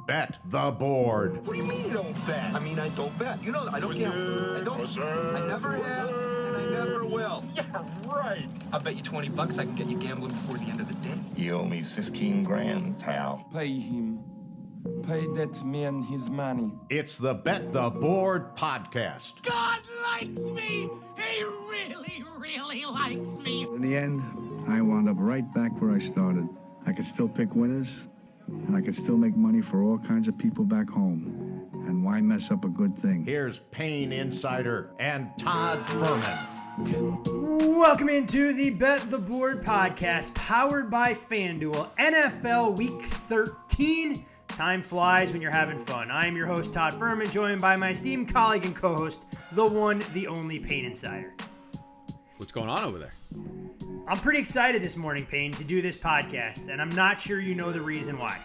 Bet the board. What do you mean you don't bet? I mean, I don't bet. You know, I don't gamble. I don't. I never have, and I never will. Yeah, right. I'll bet you $20 I can get you gambling before the end of the day. You owe me 15 grand, pal. Pay him. Pay that man his money. It's the Bet the Board podcast. God likes me. He really, really likes me. In the end, I wound up right back where I started. I could still pick winners, and I could still make money for all kinds of people back home. And why mess up a good thing? Here's Payne Insider and Todd Furman. Welcome into the Bet the Board podcast, powered by FanDuel. NFL Week 13. Time flies when you're having fun. I am your host, Todd Furman, joined by my esteemed colleague and co-host, the one, the only Payne Insider. What's going on over there? I'm pretty excited this morning, Payne, to do this podcast, and I'm not sure you know the reason why.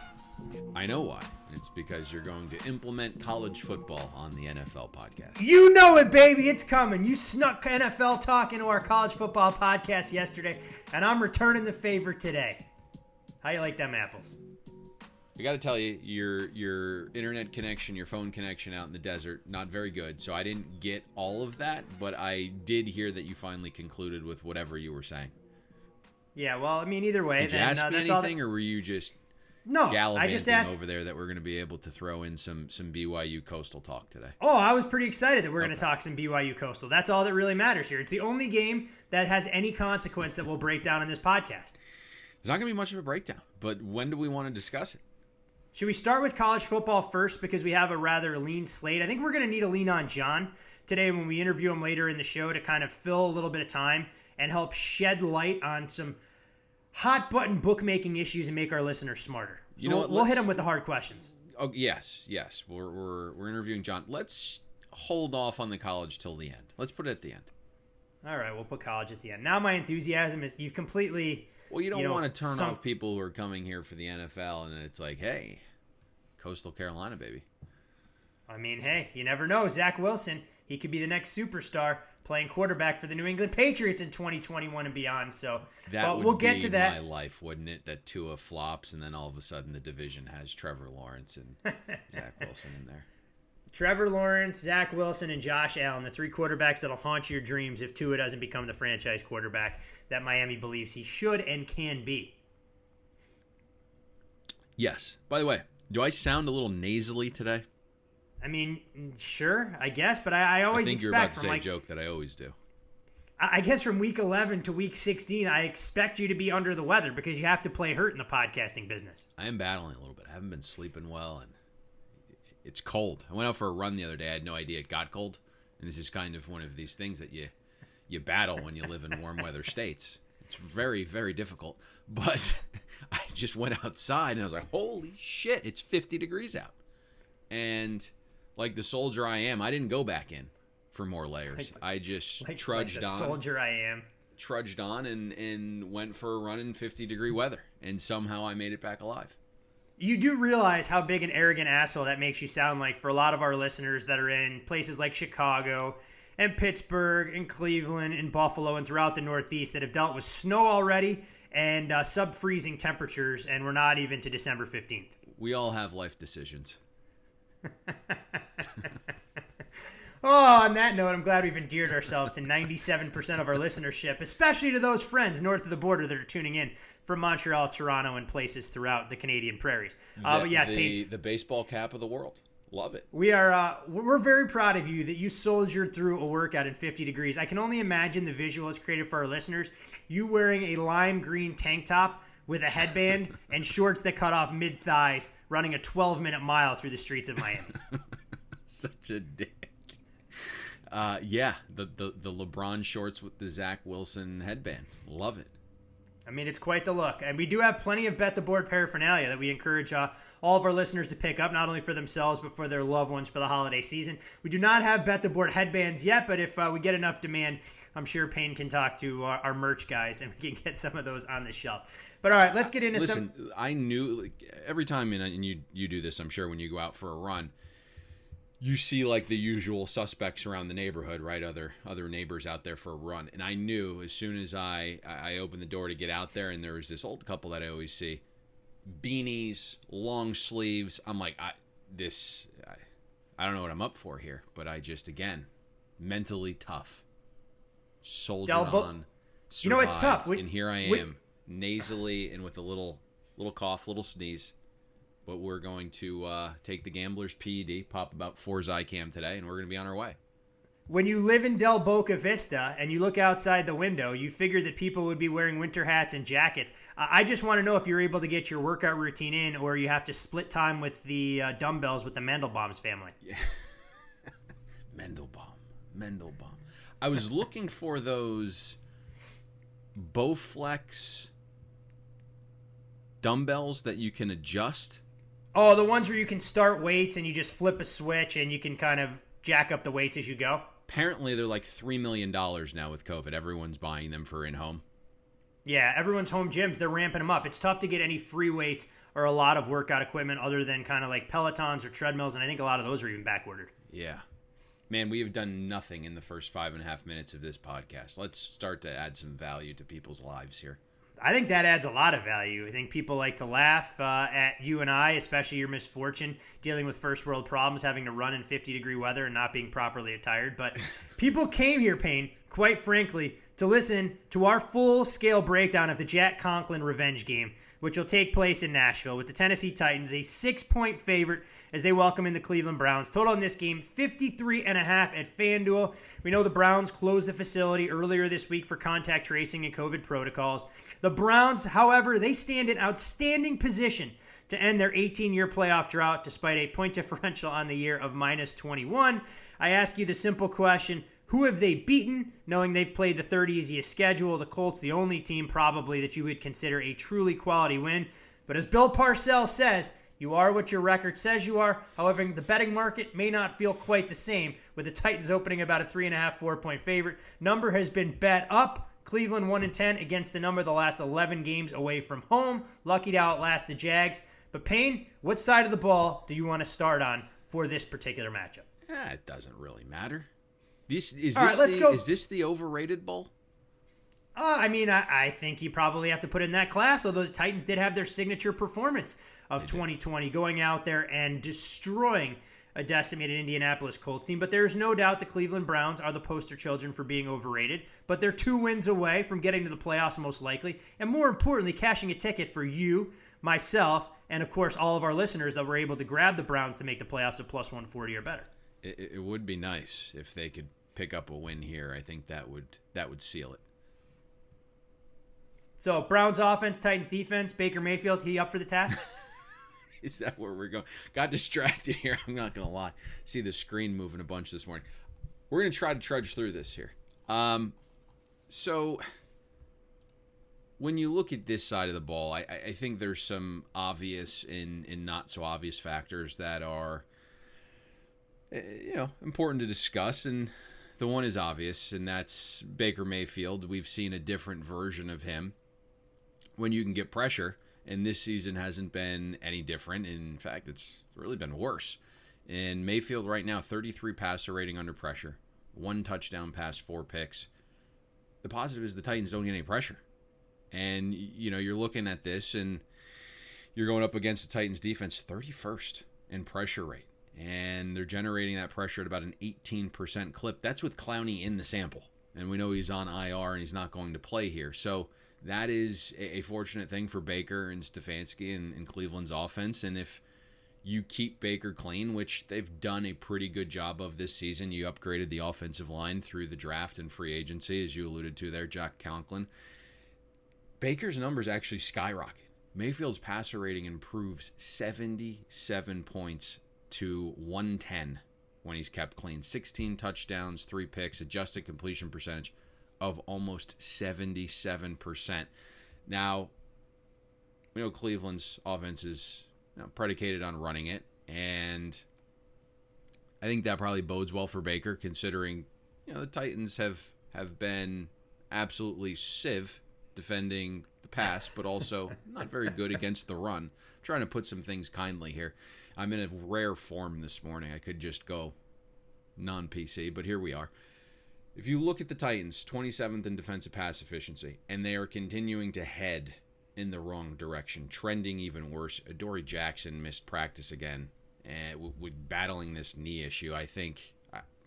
I know why. It's because you're going to implement college football on the NFL podcast. You know it, baby. It's coming. You snuck NFL talk into our college football podcast yesterday, and I'm returning the favor today. How you like them apples? I got to tell you, your internet connection, your phone connection out in the desert, not very good. So I didn't get all of that, but I did hear that you finally concluded with whatever you were saying. Yeah, well, I mean, either way. Did you ask me anything, or were you just gallivanting I just asked over there that we're going to be able to throw in some BYU Coastal talk today? Oh, I was pretty excited that we're going to talk some BYU Coastal. That's all that really matters here. It's the only game that has any consequence that we'll break down in this podcast. There's not going to be much of a breakdown, but when do we want to discuss it? Should we start with college football first because we have a rather lean slate? I think we're going to need to lean on John today when we interview him later in the show to kind of fill a little bit of time and help shed light on some hot button bookmaking issues and make our listeners smarter. So you know what? We'll hit him with the hard questions. Oh yes. We're interviewing John. Let's hold off on the college till the end. Let's put it at the end. All right, we'll put college at the end. Now my enthusiasm is you've completely. Well, you don't want to turn off people who are coming here for the NFL, and it's like, hey, Coastal Carolina, baby. I mean, hey, you never know. Zach Wilson, he could be the next superstar playing quarterback for the New England Patriots in 2021 and beyond. So, that we'll get to that. My life, wouldn't it? That Tua flops, and then all of a sudden the division has Trevor Lawrence and Zach Wilson in there. Trevor Lawrence, Zach Wilson, and Josh Allen, the three quarterbacks that'll haunt your dreams if Tua doesn't become the franchise quarterback that Miami believes he should and can be. Yes. By the way, do I sound a little nasally today? I mean, sure, I guess, but I always think expect you're about to from say a joke that I always do. I guess from week 11 to week 16, I expect you to be under the weather because you have to play hurt in the podcasting business. I am battling a little bit. I haven't been sleeping well, and it's cold. I went out for a run the other day. I had no idea it got cold. And this is kind of one of these things that you battle when you live in warm weather states. It's very, very difficult. But I just went outside and I was like, holy shit, it's 50 degrees out. And like the soldier I am, I didn't go back in for more layers. I just trudged on. Soldier I am. Trudged on and went for a run in 50-degree weather. And somehow I made it back alive. You do realize how big an arrogant asshole that makes you sound like for a lot of our listeners that are in places like Chicago and Pittsburgh and Cleveland and Buffalo and throughout the Northeast that have dealt with snow already and sub-freezing temperatures, and we're not even to December 15th. We all have life decisions. Oh, on that note, I'm glad we've endeared ourselves to 97% of our listenership, especially to those friends north of the border that are tuning in from Montreal, Toronto, and places throughout the Canadian prairies. But yes, Payne, the baseball cap of the world. Love it. We're very proud of you that you soldiered through a workout in 50 degrees. I can only imagine the visual it's created for our listeners. You wearing a lime green tank top with a headband and shorts that cut off mid-thighs, running a 12-minute mile through the streets of Miami. Such a dick. Yeah, the LeBron shorts with the Zach Wilson headband. Love it. I mean, it's quite the look. And we do have plenty of Bet the Board paraphernalia that we encourage all of our listeners to pick up, not only for themselves, but for their loved ones for the holiday season. We do not have Bet the Board headbands yet, but if we get enough demand, I'm sure Payne can talk to our merch guys and we can get some of those on the shelf. But all right, let's get into Listen, I knew every time, and you do this, I'm sure, when you go out for a run, you see like the usual suspects around the neighborhood, right? Other neighbors out there for a run. And I knew as soon as I opened the door to get out there, and there was this old couple that I always see, beanies, long sleeves. I'm like, I don't know what I'm up for here, but I just, again, mentally tough. Soldiered on. You know, it's tough. And here I am, nasally and with a little cough, little sneeze. But we're going to take the Gambler's PED, pop about 4 Zycam today, and we're going to be on our way. When you live in Del Boca Vista and you look outside the window, you figure that people would be wearing winter hats and jackets. I just want to know if you're able to get your workout routine in, or you have to split time with the dumbbells with the Mendelbaum's family. Yeah. Mendelbaum. I was looking for those Bowflex dumbbells that you can adjust. Oh, the ones where you can start weights and you just flip a switch and you can kind of jack up the weights as you go. Apparently, they're like $3 million now with COVID. Everyone's buying them for in-home. Yeah, everyone's home gyms, they're ramping them up. It's tough to get any free weights or a lot of workout equipment other than kind of like Pelotons or treadmills, and I think a lot of those are even back-ordered. Yeah. Man, we have done nothing in the first 5.5 minutes of this podcast. Let's start to add some value to people's lives here. I think that adds a lot of value. I think people like to laugh at you and I, especially your misfortune, dealing with first world problems, having to run in 50-degree weather and not being properly attired. But people came here, Payne, quite frankly, to listen to our full-scale breakdown of the Jack Conklin revenge game, which will take place in Nashville with the Tennessee Titans, a 6-point favorite as they welcome in the Cleveland Browns. Total in this game, 53.5 at FanDuel. We know the Browns closed the facility earlier this week for contact tracing and COVID protocols. The Browns, however, they stand in outstanding position to end their 18-year playoff drought despite a point differential on the year of -21. I ask you the simple question, who have they beaten, knowing they've played the third easiest schedule? The Colts, the only team probably that you would consider a truly quality win. But as Bill Parcells says, you are what your record says you are. However, the betting market may not feel quite the same, with the Titans opening about a 3.5, 4-point favorite. Number has been bet up. Cleveland 1-10 against the number the last 11 games away from home. Lucky to outlast the Jags. But Payne, what side of the ball do you want to start on for this particular matchup? It doesn't really matter. Is this the overrated bowl? I think you probably have to put it in that class, although the Titans did have their signature performance of 2020, going out there and destroying a decimated Indianapolis Colts team. But there's no doubt the Cleveland Browns are the poster children for being overrated. But they're 2 wins away from getting to the playoffs most likely, and more importantly, cashing a ticket for you, myself, and of course all of our listeners that were able to grab the Browns to make the playoffs at +140 or better. It would be nice if they could pick up a win here. I think that would seal it. So Browns offense, Titans defense, Baker Mayfield, he up for the task? Is that where we're going? Got distracted here. I'm not going to lie. See the screen moving a bunch this morning. We're going to try to trudge through this here. So when you look at this side of the ball, I think there's some obvious and not so obvious factors that are important to discuss, and the one is obvious, and that's Baker Mayfield. We've seen a different version of him when you can get pressure, and this season hasn't been any different. In fact, it's really been worse. And Mayfield right now, 33 passer rating under pressure, 1 touchdown pass, 4 picks. The positive is the Titans don't get any pressure. And, you're looking at this, and you're going up against the Titans defense, 31st in pressure rate. And they're generating that pressure at about an 18% clip. That's with Clowney in the sample. And we know he's on IR and he's not going to play here. So that is a fortunate thing for Baker and Stefanski and Cleveland's offense. And if you keep Baker clean, which they've done a pretty good job of this season, you upgraded the offensive line through the draft and free agency, as you alluded to there, Jack Conklin. Baker's numbers actually skyrocket. Mayfield's passer rating improves 77 points to 110 when he's kept clean. 16 touchdowns, 3 picks, adjusted completion percentage of almost 77%. Now, we know Cleveland's offense is predicated on running it, and I think that probably bodes well for Baker, considering the Titans have been absolutely civ defending the pass, but also not very good against the run. I'm trying to put some things kindly here. I'm in a rare form this morning. I could just go non-PC, but here we are. If you look at the Titans, 27th in defensive pass efficiency, and they are continuing to head in the wrong direction, trending even worse. Adoree Jackson missed practice again, and with battling this knee issue. I think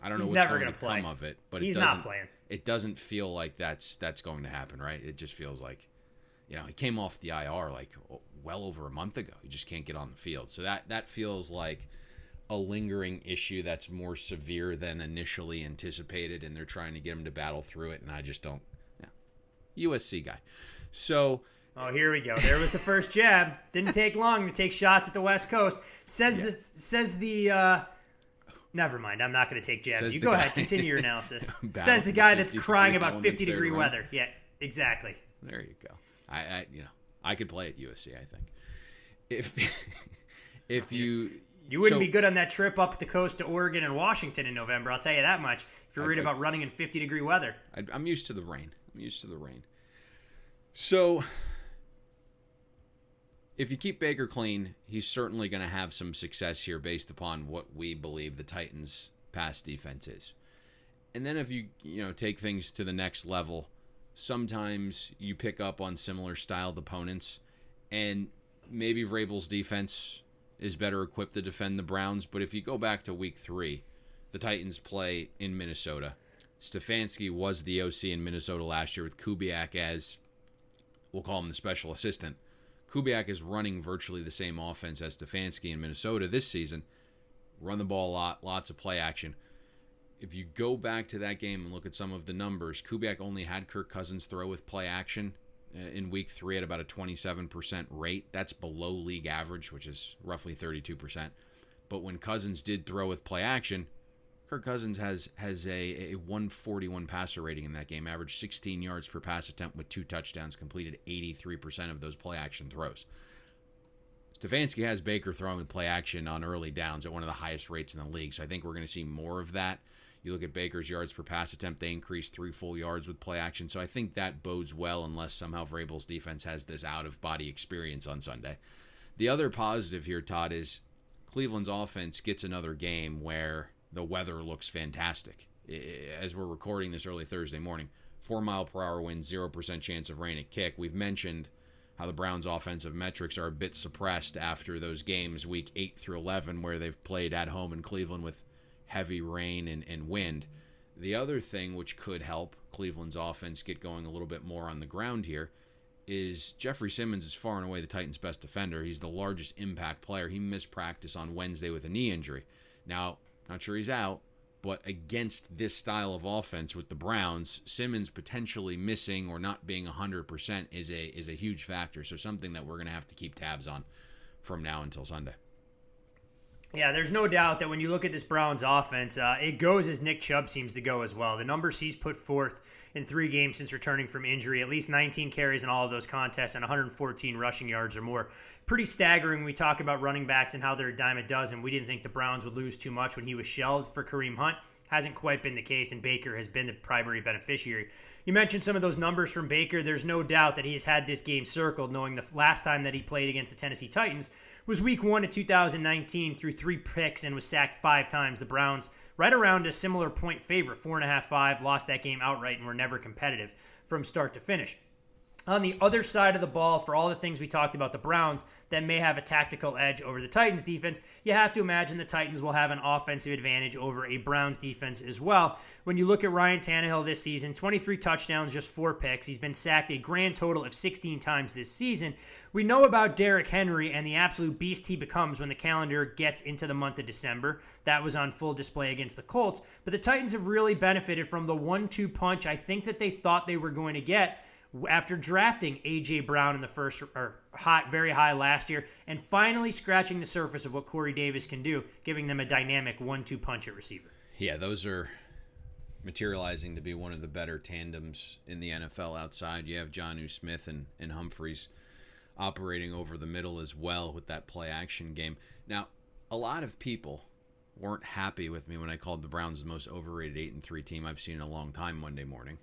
I don't know what's going to come of it, but he's not playing. It doesn't feel like that's going to happen, right? It just feels like, he came off the IR like well over a month ago. He just can't get on the field. So that feels like a lingering issue that's more severe than initially anticipated, and they're trying to get him to battle through it, and I just don't. USC guy. So. Oh, here we go. There was the first jab. Didn't take long to take shots at the West Coast. Never mind. I'm not going to take jabs. You go ahead. Continue your analysis. Says the guy that's crying about 50-degree weather. Yeah, exactly. There you go. I could play at USC, I think. If you wouldn't be good on that trip up the coast to Oregon and Washington in November, I'll tell you that much. If you're worried about running in 50-degree weather. I'm used to the rain. So if you keep Baker clean, he's certainly going to have some success here based upon what we believe the Titans' pass defense is. And then if you take things to the next level, sometimes you pick up on similar styled opponents, and maybe Vrabel's defense is better equipped to defend the Browns. But if you go back to week 3, the Titans play in Minnesota. Stefanski was the OC in Minnesota last year with Kubiak as, we'll call him the special assistant. Kubiak is running virtually the same offense as Stefanski in Minnesota this season. Run the ball a lot, lots of play action. If you go back to that game and look at some of the numbers, Kubiak only had Kirk Cousins throw with play action in week 3 at about a 27% rate. That's below league average, which is roughly 32%. But when Cousins did throw with play action, Kirk Cousins has a 141 passer rating in that game, averaged 16 yards per pass attempt with 2 touchdowns, completed 83% of those play action throws. Stefanski has Baker throwing with play action on early downs at one of the highest rates in the league, so I think we're going to see more of that. You look at Baker's yards per pass attempt, they increased 3 full yards with play action, so I think that bodes well unless somehow Vrabel's defense has this out-of-body experience on Sunday. The other positive here, Todd, is Cleveland's offense gets another game where the weather looks fantastic. As we're recording this early Thursday morning, 4-mile-per-hour wind, 0% chance of rain at kick. We've mentioned how the Browns' offensive metrics are a bit suppressed after those games, week 8 through 11, where they've played at home in Cleveland with heavy rain and wind. The other thing which could help Cleveland's offense get going a little bit more on the ground here is Jeffrey Simmons is far and away the Titans' best defender. He's the largest impact player. He missed practice on Wednesday with a knee injury. Now, not sure he's out, but against this style of offense with the Browns, Simmons potentially missing or not being 100% is a huge factor. So something that we're going to have to keep tabs on from now until Sunday. Yeah, there's no doubt that when you look at this Browns offense, it goes as Nick Chubb seems to go as well. The numbers he's put forth in 3 games since returning from injury, at least 19 carries in all of those contests and 114 rushing yards or more. Pretty staggering. We talk about running backs and how they're a dime a dozen. We didn't think the Browns would lose too much when he was shelved for Kareem Hunt. Hasn't quite been the case, and Baker has been the primary beneficiary. You mentioned some of those numbers from Baker. There's no doubt that he's had this game circled, knowing the last time that he played against the Tennessee Titans was week 1 of 2019, threw 3 picks and was sacked 5 times. The Browns, right around a similar point favorite, 4.5-5, lost that game outright and were never competitive from start to finish. On the other side of the ball, for all the things we talked about the Browns that may have a tactical edge over the Titans defense, you have to imagine the Titans will have an offensive advantage over a Browns defense as well. When you look at Ryan Tannehill this season, 23 touchdowns, just 4 picks. He's been sacked a grand total of 16 times this season. We know about Derrick Henry and the absolute beast he becomes when the calendar gets into the month of December. That was on full display against the Colts. But the Titans have really benefited from the 1-2 punch I think that they thought they were going to get after drafting A.J. Brown in the first, very high last year, and finally scratching the surface of what Corey Davis can do, giving them a dynamic 1-2 punch at receiver. Yeah, those are materializing to be one of the better tandems in the NFL outside. You have Jonnu Smith and Humphreys operating over the middle as well with that play-action game. Now, a lot of people weren't happy with me when I called the Browns the most overrated 8-3 team I've seen in a long time Monday morning.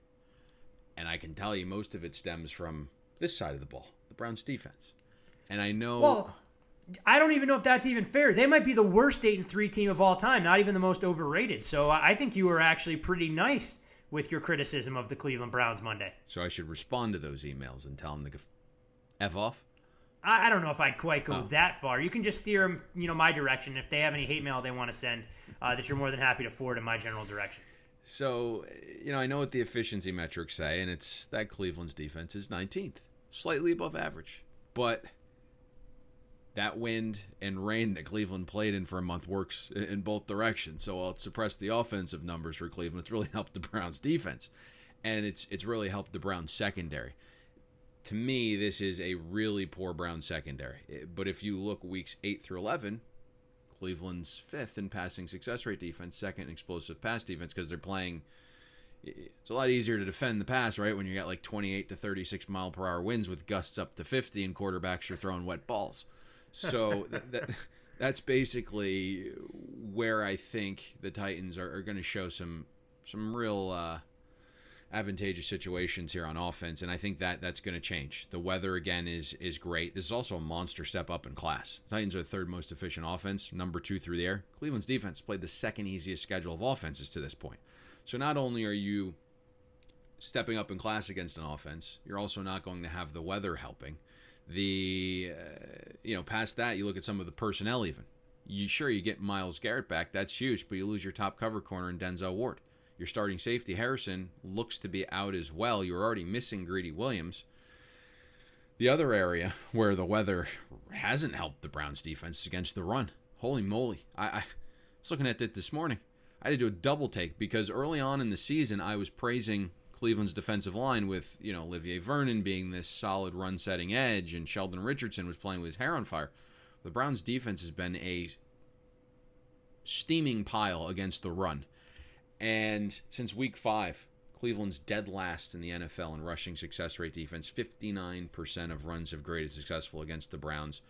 And I can tell you most of it stems from this side of the ball, the Browns defense. And I know... Well, I don't even know if that's even fair. They might be the worst 8-3 team of all time, not even the most overrated. So I think you were actually pretty nice with your criticism of the Cleveland Browns Monday. So I should respond to those emails and tell them to F off? I don't know if I'd quite go that far. You can just steer them, my direction. If they have any hate mail they want to send, that you're more than happy to forward in my general direction. So, I know what the efficiency metrics say, and it's that Cleveland's defense is 19th, slightly above average. But that wind and rain that Cleveland played in for a month works in both directions. So while it suppressed the offensive numbers for Cleveland, it's really helped the Browns' defense. And it's really helped the Browns' secondary. To me, this is a really poor Browns secondary. But if you look weeks 8 through 11, Cleveland's 5th in passing success rate defense, 2nd in explosive pass defense, because they're playing. It's a lot easier to defend the pass, right, when you got like 28 to 36 mile per hour winds with gusts up to 50 and quarterbacks are throwing wet balls. So that's basically where I think the Titans are going to show some real advantageous situations here on offense, and I think that's going to change. The weather, again, is great. This is also a monster step up in class. The Titans are the 3rd most efficient offense, number 2 through the air. Cleveland's defense played the 2nd easiest schedule of offenses to this point. So not only are you stepping up in class against an offense, you're also not going to have the weather helping. Past that, you look at some of the personnel even. You get Myles Garrett back, that's huge, but you lose your top cover corner in Denzel Ward. Your starting safety, Harrison, looks to be out as well. You're already missing Greedy Williams. The other area where the weather hasn't helped the Browns defense is against the run. Holy moly. I was looking at it this morning. I had to do a double take because early on in the season, I was praising Cleveland's defensive line with, Olivier Vernon being this solid run-setting edge, and Sheldon Richardson was playing with his hair on fire. The Browns' defense has been a steaming pile against the run. And since week 5, Cleveland's dead last in the NFL in rushing success rate defense. 59% of runs have graded successful against the Browns.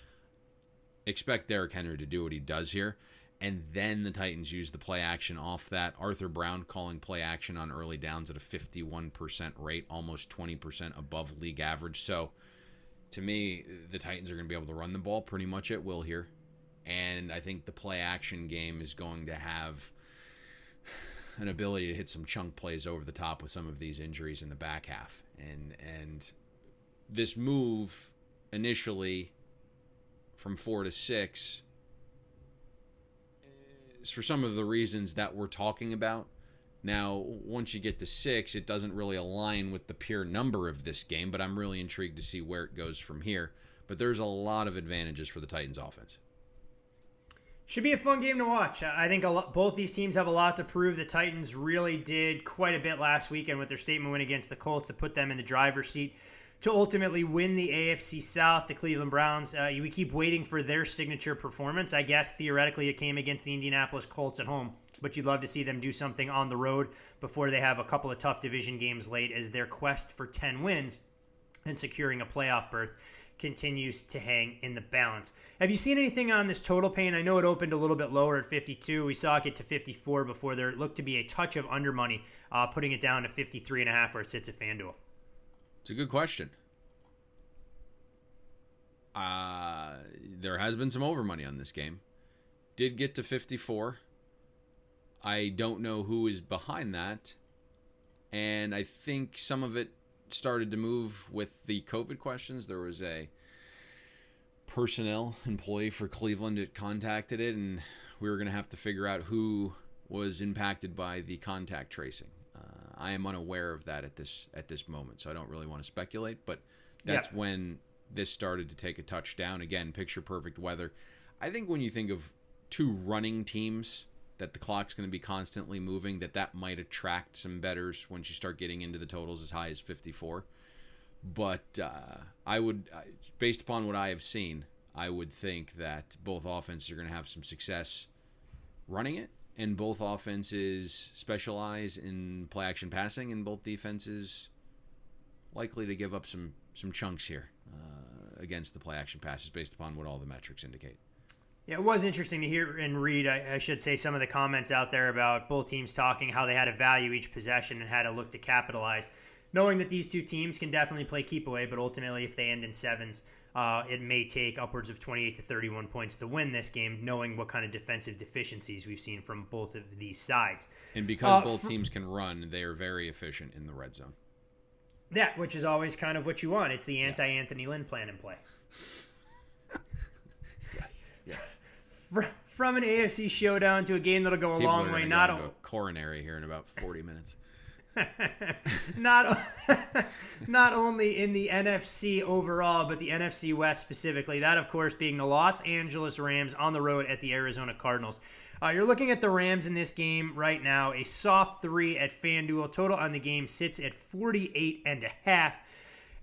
Expect Derrick Henry to do what he does here. And then the Titans use the play action off that. Arthur Brown calling play action on early downs at a 51% rate, almost 20% above league average. So, to me, the Titans are going to be able to run the ball pretty much at will here. And I think the play action game is going to have an ability to hit some chunk plays over the top with some of these injuries in the back half. And this move initially from 4 to 6 is for some of the reasons that we're talking about. Now, once you get to 6, it doesn't really align with the pure number of this game, but I'm really intrigued to see where it goes from here. But there's a lot of advantages for the Titans offense. Should be a fun game to watch. I think both these teams have a lot to prove. The Titans really did quite a bit last weekend with their statement win against the Colts to put them in the driver's seat to ultimately win the AFC South. The Cleveland Browns, we keep waiting for their signature performance. I guess theoretically it came against the Indianapolis Colts at home, but you'd love to see them do something on the road before they have a couple of tough division games late as their quest for 10 wins and securing a playoff berth continues to hang in the balance. Have you seen anything on this total, Payne? I know it opened a little bit lower at 52. We saw it get to 54 before there looked to be a touch of under money, putting it down to 53.5 where it sits at FanDuel. It's a good question. There has been some over money on this game. Did get to 54. I don't know who is behind that. And I think some of it started to move with the COVID questions. There was a personnel employee for Cleveland that contacted it, and we were going to have to figure out who was impacted by the contact tracing. I am unaware of that at this moment, so I don't really want to speculate, but that's when this started to take a touchdown. Again, picture perfect weather. I think when you think of two running teams that the clock's going to be constantly moving, that might attract some bettors once you start getting into the totals as high as 54. But I would, based upon what I have seen, I would think that both offenses are going to have some success running it, and both offenses specialize in play action passing, and both defenses likely to give up some chunks here against the play action passes based upon what all the metrics indicate. Yeah, it was interesting to hear and read, I should say, some of the comments out there about both teams talking how they had to value each possession and how to look to capitalize. Knowing that these two teams can definitely play keep away, but ultimately if they end in sevens, it may take upwards of 28 to 31 points to win this game, knowing what kind of defensive deficiencies we've seen from both of these sides. And because both teams can run, they are very efficient in the red zone. Yeah, which is always kind of what you want. It's the anti-Anthony Lynn plan in play. Yes. From an AFC showdown to a game that'll go a long way. Not a coronary here in about 40 minutes. not only in the NFC overall, but the NFC West specifically. That, of course, being the Los Angeles Rams on the road at the Arizona Cardinals. You're looking at the Rams in this game right now. A soft 3 at FanDuel. Total on the game sits at 48.5.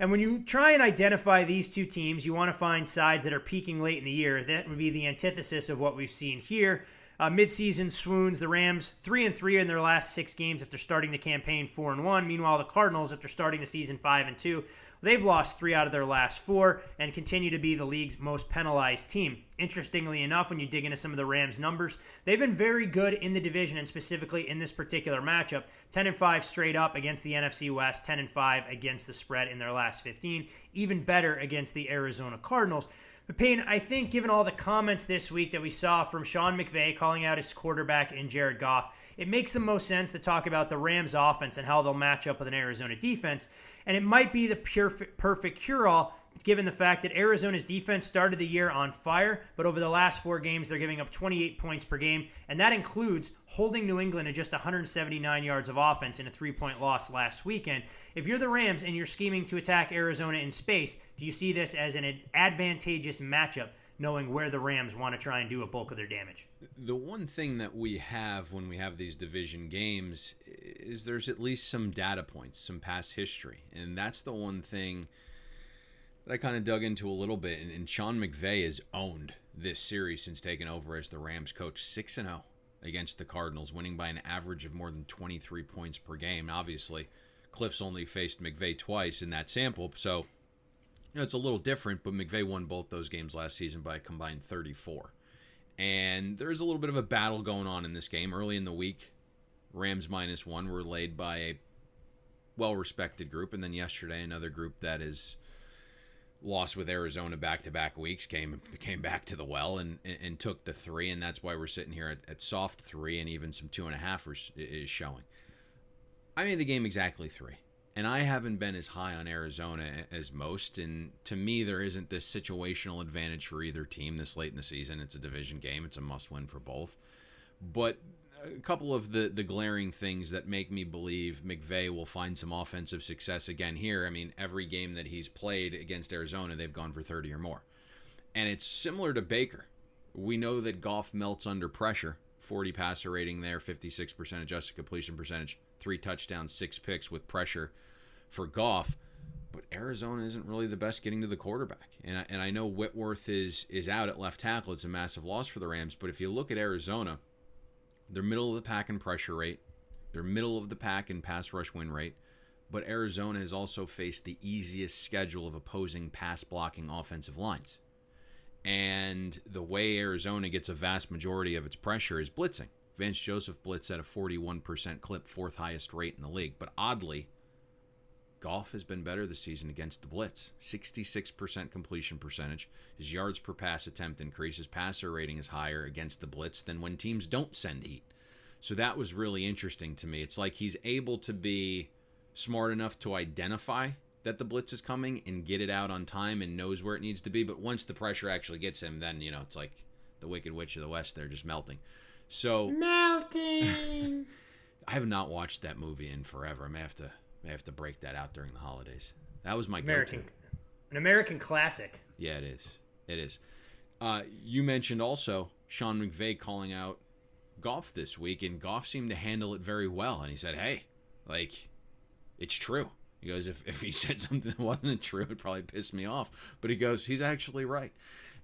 And when you try and identify these two teams, you want to find sides that are peaking late in the year. That would be the antithesis of what we've seen here. Midseason swoons, the Rams 3-3 in their last 6 games after starting the campaign 4-1. Meanwhile, the Cardinals, after starting the season 5-2, they've lost 3 out of their last 4 and continue to be the league's most penalized team. Interestingly enough, when you dig into some of the Rams' numbers, they've been very good in the division and specifically in this particular matchup. 10-5 straight up against the NFC West, 10-5 against the spread in their last 15, even better against the Arizona Cardinals. But Payne, I think given all the comments this week that we saw from Sean McVay calling out his quarterback in Jared Goff, it makes the most sense to talk about the Rams offense and how they'll match up with an Arizona defense. And it might be the perfect cure-all given the fact that Arizona's defense started the year on fire, but over the last 4 games, they're giving up 28 points per game, and that includes holding New England to just 179 yards of offense in a 3-point loss last weekend. If you're the Rams and you're scheming to attack Arizona in space, do you see this as an advantageous matchup, knowing where the Rams want to try and do a bulk of their damage? The one thing that we have when we have these division games is there's at least some data points, some past history, and that's the one thing that I kind of dug into a little bit, and Sean McVay has owned this series since taking over as the Rams coach. 6-0 against the Cardinals, winning by an average of more than 23 points per game. Obviously, Cliff's only faced McVay twice in that sample, so it's a little different, but McVay won both those games last season by a combined 34. And there's a little bit of a battle going on in this game. Early in the week, Rams -1 were laid by a well-respected group, and then yesterday another group that is lost with Arizona back-to-back weeks came back to the well and took the 3, and that's why we're sitting here at soft 3, and even some 2.5 is showing. I made the game exactly 3, and I haven't been as high on Arizona as most, and to me there isn't this situational advantage for either team this late in the season. It's a division game. It's a must-win for both. But a couple of the glaring things that make me believe McVay will find some offensive success again here. I mean, every game that he's played against Arizona, they've gone for 30 or more. And it's similar to Baker. We know that Goff melts under pressure. 40 passer rating there, 56% adjusted completion percentage, 3 touchdowns, 6 picks with pressure for Goff. But Arizona isn't really the best getting to the quarterback. And I know Whitworth is out at left tackle. It's a massive loss for the Rams. But if you look at Arizona, they're middle of the pack in pressure rate. They're middle of the pack in pass rush win rate. But Arizona has also faced the easiest schedule of opposing pass blocking offensive lines. And the way Arizona gets a vast majority of its pressure is blitzing. Vance Joseph blitz at a 41% clip, 4th highest rate in the league. But oddly, Goff has been better this season against the blitz. 66% completion percentage. His yards per pass attempt increase. His passer rating is higher against the blitz than when teams don't send heat. So that was really interesting to me. It's like he's able to be smart enough to identify that the blitz is coming and get it out on time and knows where it needs to be. But once the pressure actually gets him, then, it's like the Wicked Witch of the West. They're just melting. So Melting! I have not watched that movie in forever. I may have to break that out during the holidays. That was my go-to. An American classic. Yeah, it is. It is. You mentioned also Sean McVay calling out Goff this week, and Goff seemed to handle it very well. And he said, hey, it's true. He goes, if he said something that wasn't true, it'd probably piss me off. But he goes, he's actually right.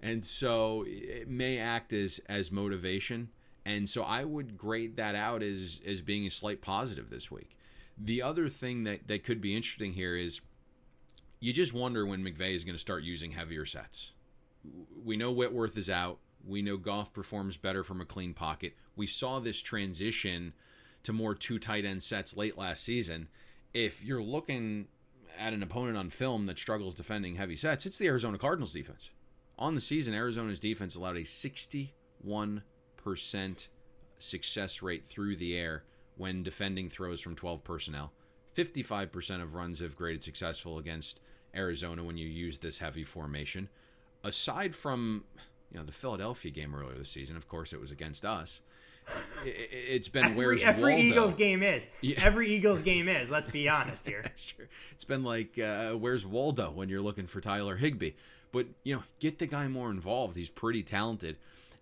And so it may act as motivation. And so I would grade that out as being a slight positive this week. The other thing that could be interesting here is you just wonder when McVay is going to start using heavier sets. We know Whitworth is out. We know Goff performs better from a clean pocket. We saw this transition to more 2 tight end sets late last season. If you're looking at an opponent on film that struggles defending heavy sets, it's the Arizona Cardinals defense. On the season, Arizona's defense allowed a 61% success rate through the air when defending throws from 12 personnel, 55% of runs have graded successful against Arizona when you use this heavy formation. Aside from the Philadelphia game earlier this season, of course it was against us. It's been where's Waldo? Every Eagles game is. Yeah. Every Eagles game is. Let's be honest here. Sure. It's been like where's Waldo when you're looking for Tyler Higbee. But get the guy more involved. He's pretty talented.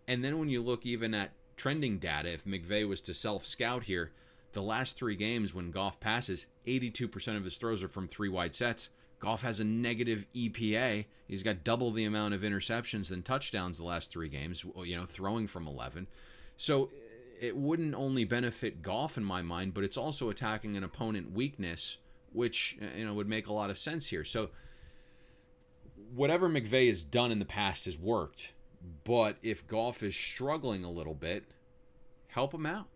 And then when you look even at trending data, if McVay was to self-scout here, the last 3 games when Goff passes, 82% of his throws are from 3 wide sets. Goff has a negative EPA. He's got double the amount of interceptions than touchdowns the last 3 games, throwing from 11. So it wouldn't only benefit Goff in my mind, but it's also attacking an opponent weakness, which would make a lot of sense here. So whatever McVay has done in the past has worked, but if Goff is struggling a little bit, help him out.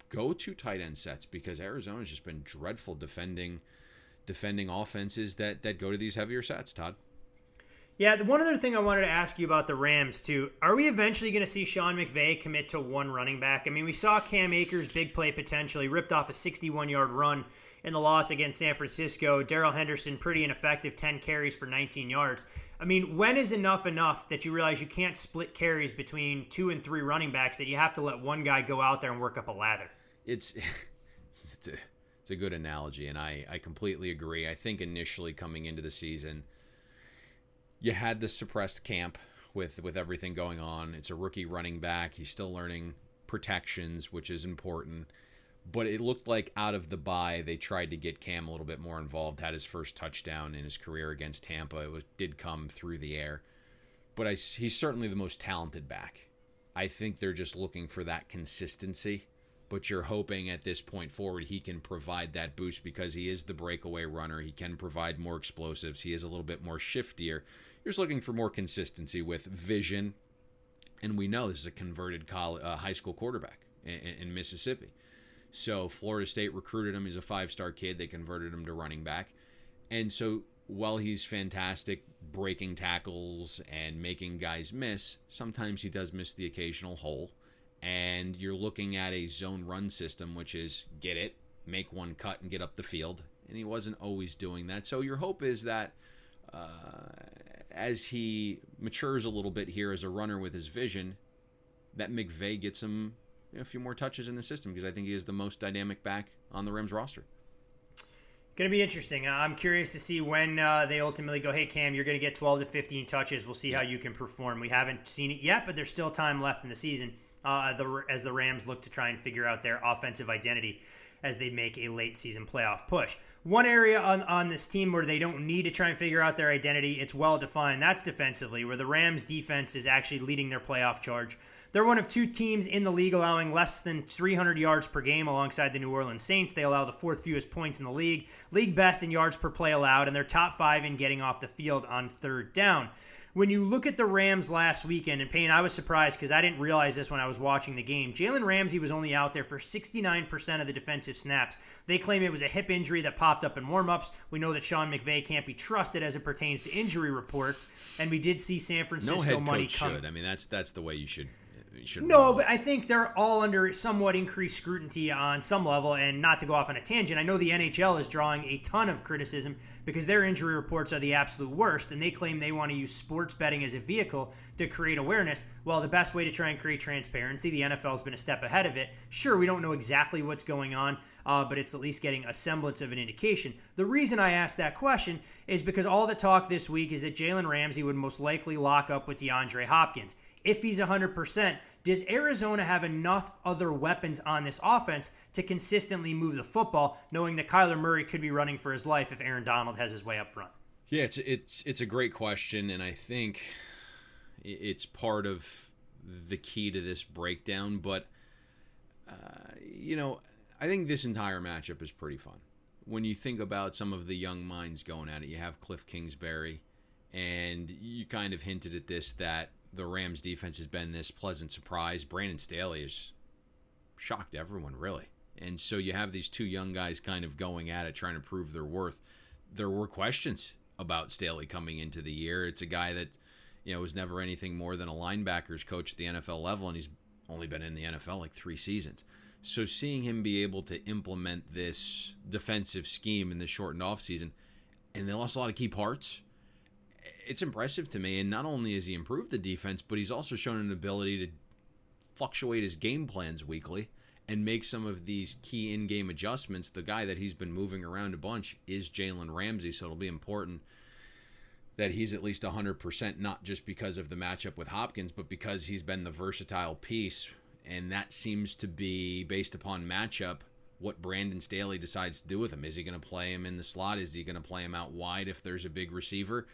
Go to tight end sets, because Arizona's just been dreadful defending offenses that go to these heavier sets, Todd. Yeah, the one other thing I wanted to ask you about the Rams, too. Are we eventually going to see Sean McVay commit to one running back? I mean, we saw Cam Akers' big play potential. He ripped off a 61-yard run in the loss against San Francisco. Darrell Henderson, pretty ineffective, 10 carries for 19 yards. I mean, when is enough that you realize you can't split carries between 2 and 3 running backs, that you have to let one guy go out there and work up a lather? It's a good analogy, and I completely agree. I think initially coming into the season, you had the suppressed camp with everything going on. It's a rookie running back. He's still learning protections, which is important. But it looked like out of the bye, they tried to get Cam a little bit more involved. Had his first touchdown in his career against Tampa. It did come through the air. But he's certainly the most talented back. I think they're just looking for that consistency. But you're hoping at this point forward he can provide that boost, because he is the breakaway runner. He can provide more explosives. He is a little bit more shiftier. You're just looking for more consistency with vision. And we know this is a converted high school quarterback in Mississippi. So Florida State recruited him. He's a 5-star kid. They converted him to running back. And so while he's fantastic breaking tackles and making guys miss, sometimes he does miss the occasional hole. And you're looking at a zone run system, which is get it, make one cut, and get up the field. And he wasn't always doing that. So your hope is that as he matures a little bit here as a runner with his vision, that McVay gets him a few more touches in the system, because I think he is the most dynamic back on the Rams roster. Going to be interesting. I'm curious to see when they ultimately go, hey, Cam, you're going to get 12 to 15 touches. We'll see how you can perform. We haven't seen it yet, but there's still time left in the season as the Rams look to try and figure out their offensive identity as they make a late season playoff push. One area on this team where they don't need to try and figure out their identity, it's well defined. That's defensively, where the Rams defense is actually leading their playoff charge. They're one of 2 teams in the league allowing less than 300 yards per game alongside the New Orleans Saints. They allow the 4th fewest points in the league best in yards per play allowed, and they're top 5 in getting off the field on 3rd down. When you look at the Rams last weekend, and Payne, I was surprised because I didn't realize this when I was watching the game. Jalen Ramsey was only out there for 69% of the defensive snaps. They claim it was a hip injury that popped up in warmups. We know that Sean McVay can't be trusted as it pertains to injury reports, and we did see San Francisco no head money coach come. should. I mean, that's the way you should. No, but I think they're all under somewhat increased scrutiny on some level. And not to go off on a tangent, I know the NHL is drawing a ton of criticism because their injury reports are the absolute worst, and they claim they want to use sports betting as a vehicle to create awareness. Well, the best way to try and create transparency, the NFL's been a step ahead of it. Sure, we don't know exactly what's going on, but it's at least getting a semblance of an indication. The reason I asked that question is because all the talk this week is that Jalen Ramsey would most likely lock up with DeAndre Hopkins. If he's 100%, does Arizona have enough other weapons on this offense to consistently move the football, knowing that Kyler Murray could be running for his life if Aaron Donald has his way up front? Yeah, it's a great question, and I think it's part of the key to this breakdown. But, I think this entire matchup is pretty fun. When you think about some of the young minds going at it, you have Cliff Kingsbury, and you kind of hinted at this, that the Rams defense has been this pleasant surprise. Brandon Staley has shocked everyone, really. And so you have these 2 young guys kind of going at it, trying to prove their worth. There were questions about Staley coming into the year. It's a guy that, was never anything more than a linebackers coach at the NFL level, and he's only been in the NFL like 3 seasons. So seeing him be able to implement this defensive scheme in the shortened offseason, and they lost a lot of key parts, it's impressive to me. And not only has he improved the defense, but he's also shown an ability to fluctuate his game plans weekly and make some of these key in-game adjustments. The guy that he's been moving around a bunch is Jalen Ramsey, so it'll be important that he's at least 100%, not just because of the matchup with Hopkins, but because he's been the versatile piece. And that seems to be, based upon matchup, what Brandon Staley decides to do with him. Is he going to play him in the slot? Is he going to play him out wide if there's a big receiver?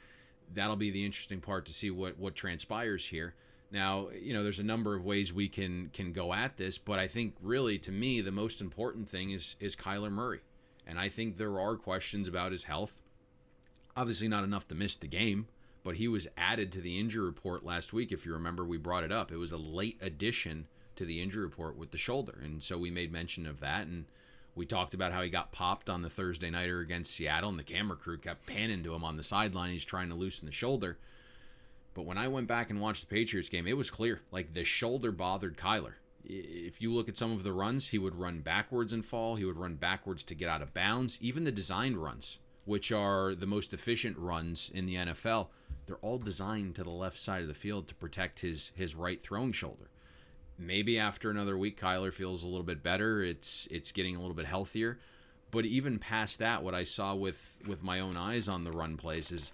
That'll be the interesting part to see what transpires here. Now, there's a number of ways we can go at this, but I think really, to me, the most important thing is Kyler Murray. And I think there are questions about his health. Obviously not enough to miss the game, but he was added to the injury report last week. If you remember, we brought it up. It was a late addition to the injury report with the shoulder. And so we made mention of that. And we talked about how he got popped on the Thursday nighter against Seattle, and the camera crew kept panning to him on the sideline. He's trying to loosen the shoulder. But when I went back and watched the Patriots game, it was clear. Like, the shoulder bothered Kyler. If you look at some of the runs, he would run backwards and fall. He would run backwards to get out of bounds. Even the designed runs, which are the most efficient runs in the NFL, they're all designed to the left side of the field to protect his right throwing shoulder. Maybe after another week, Kyler feels a little bit better. It's getting a little bit healthier. But even past that, what I saw with my own eyes on the run plays is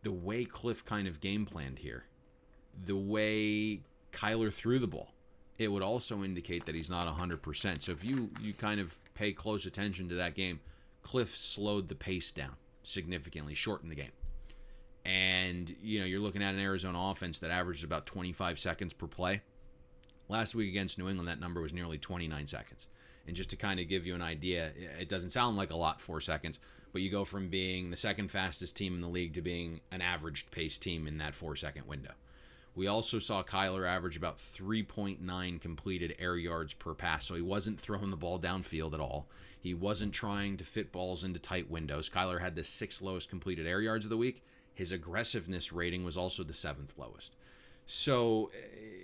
the way Cliff kind of game planned here, the way Kyler threw the ball. It would also indicate that he's not 100%. So if you kind of pay close attention to that game, Cliff slowed the pace down significantly, shortened the game. And, you're looking at an Arizona offense that averages about 25 seconds per play. Last week against New England, that number was nearly 29 seconds. And just to kind of give you an idea, it doesn't sound like a lot, 4 seconds, but you go from being the second fastest team in the league to being an average pace team in that 4-second window. We also saw Kyler average about 3.9 completed air yards per pass, so he wasn't throwing the ball downfield at all. He wasn't trying to fit balls into tight windows. Kyler had the 6th lowest completed air yards of the week. His aggressiveness rating was also the 7th lowest. So,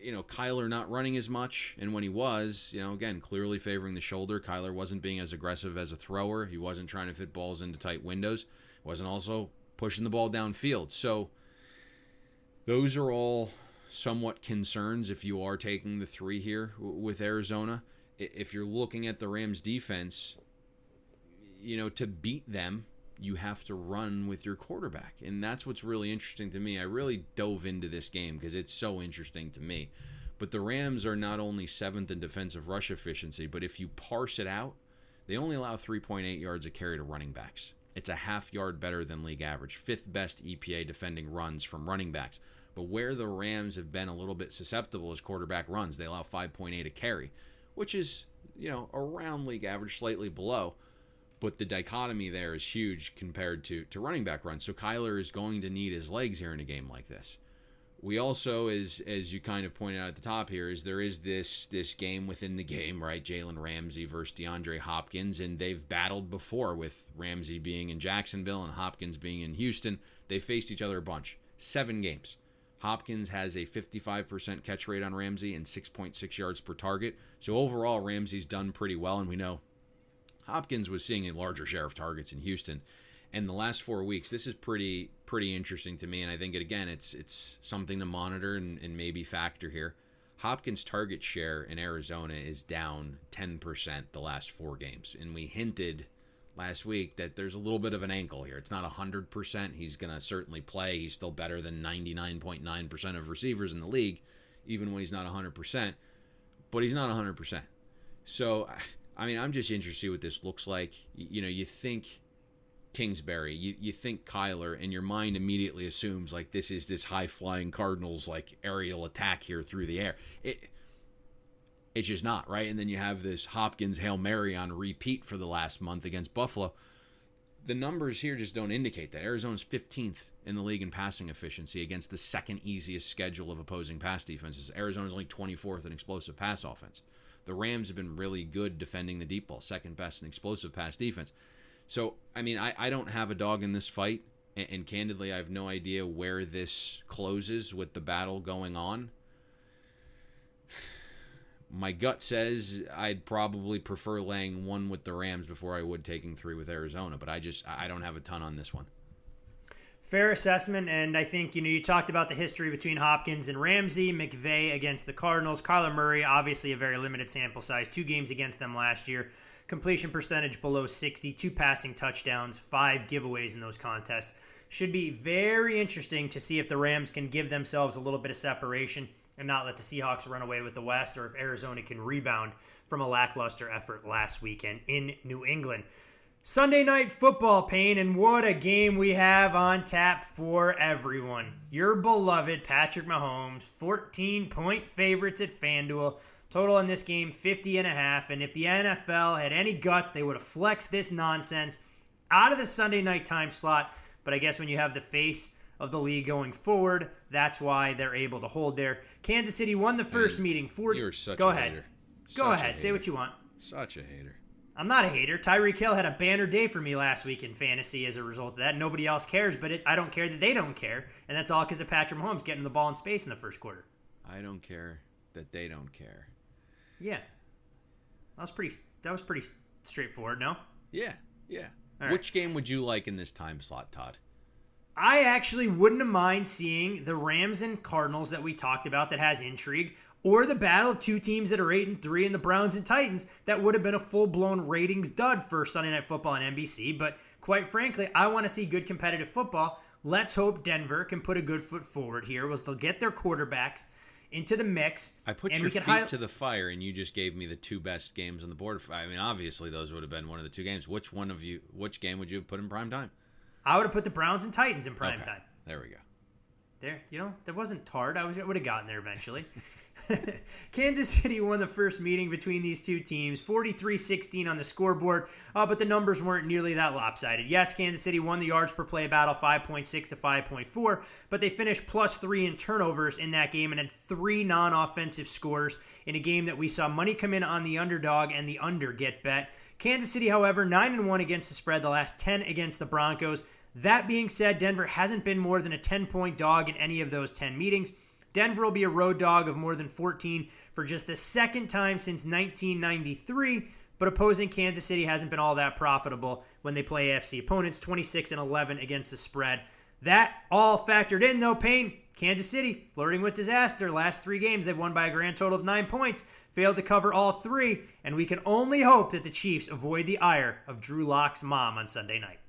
Kyler not running as much, and when he was, again, clearly favoring the shoulder. Kyler wasn't being as aggressive as a thrower. He wasn't trying to fit balls into tight windows. Wasn't also pushing the ball downfield. So, those are all somewhat concerns if you are taking the 3 here with Arizona. If you're looking at the Rams defense, to beat them, you have to run with your quarterback. And that's what's really interesting to me. I really dove into this game because it's so interesting to me. But the Rams are not only 7th in defensive rush efficiency, but if you parse it out, they only allow 3.8 yards a carry to running backs. It's a half yard better than league average. 5th best EPA defending runs from running backs. But where the Rams have been a little bit susceptible is quarterback runs. They allow 5.8 a carry, which is, around league average, slightly below. But the dichotomy there is huge compared to running back runs. So Kyler is going to need his legs here in a game like this. We also, as you kind of pointed out at the top here, is there is this game within the game, right? Jalen Ramsey versus DeAndre Hopkins, and they've battled before with Ramsey being in Jacksonville and Hopkins being in Houston. They faced each other a bunch. 7 games. Hopkins has a 55% catch rate on Ramsey and 6.6 yards per target. So overall, Ramsey's done pretty well, and we know Hopkins was seeing a larger share of targets in Houston. And the last 4 weeks, this is pretty interesting to me, and I think, again, it's something to monitor and maybe factor here. Hopkins' target share in Arizona is down 10% the last 4 games, and we hinted last week that there's a little bit of an ankle here. It's not 100%. He's going to certainly play. He's still better than 99.9% of receivers in the league, even when he's not 100%, but he's not 100%. So, I'm just interested to see what this looks like. You think Kingsbury, you think Kyler, and your mind immediately assumes like this is this high-flying Cardinals like aerial attack here through the air. It's just not, right? And then you have this Hopkins Hail Mary on repeat for the last month against Buffalo. The numbers here just don't indicate that. Arizona's 15th in the league in passing efficiency against the second easiest schedule of opposing pass defenses. Arizona's only 24th in explosive pass offense. The Rams have been really good defending the deep ball, second best in explosive pass defense. So, I don't have a dog in this fight, and candidly, I have no idea where this closes with the battle going on. My gut says I'd probably prefer laying 1 with the Rams before I would taking 3 with Arizona, but I don't have a ton on this one. Fair assessment, and I think, you talked about the history between Hopkins and Ramsey, McVay against the Cardinals, Kyler Murray, obviously a very limited sample size, 2 games against them last year, completion percentage below 60, 2 passing touchdowns, 5 giveaways in those contests. Should be very interesting to see if the Rams can give themselves a little bit of separation and not let the Seahawks run away with the West, or if Arizona can rebound from a lackluster effort last weekend in New England. Sunday Night Football, Payne, and what a game we have on tap for everyone. Your beloved Patrick Mahomes, 14-point favorites at FanDuel. Total in this game, 50.5. And if the NFL had any guts, they would have flexed this nonsense out of the Sunday night time slot. But I guess when you have the face of the league going forward, that's why they're able to hold there. Kansas City won the first meeting. You're such Go a ahead. hater. Go ahead. Say what you want. Such a hater. I'm not a hater. Tyreek Hill had a banner day for me last week in fantasy as a result of that. Nobody else cares, but I don't care that they don't care. And that's all because of Patrick Mahomes getting the ball in space in the first quarter. I don't care that they don't care. Yeah. That was pretty straightforward, no? Yeah. All right. Which game would you like in this time slot, Todd? I actually wouldn't have mind seeing the Rams and Cardinals that we talked about that has intrigue, or the battle of 2 teams that are 8-3 and the Browns and Titans that would have been a full-blown ratings dud for Sunday Night Football on NBC. But quite frankly, I want to see good competitive football. Let's hope Denver can put a good foot forward here. They'll get their quarterbacks into the mix. I put your feet to the fire, and you just gave me the 2 best games on the board. I mean, obviously, those would have been one of the 2 games. Which game would you have put in prime time? I would have put the Browns and Titans in prime time. There we go. There, that wasn't hard. I would have gotten there eventually. Kansas City won the first meeting between these 2 teams, 43-16 on the scoreboard, but the numbers weren't nearly that lopsided. Yes, Kansas City won the yards per play battle 5.6 to 5.4, but they finished +3 in turnovers in that game and had 3 non-offensive scores in a game that we saw money come in on the underdog and the under get bet. Kansas City, however, 9-1 against the spread, the last 10 against the Broncos. That being said, Denver hasn't been more than a 10-point dog in any of those 10 meetings. Denver will be a road dog of more than 14 for just the second time since 1993, but opposing Kansas City hasn't been all that profitable when they play AFC opponents, 26-11 against the spread. That all factored in, though, Payne. Kansas City flirting with disaster. Last 3 games, they've won by a grand total of 9 points, failed to cover all 3, and we can only hope that the Chiefs avoid the ire of Drew Lock's mom on Sunday night.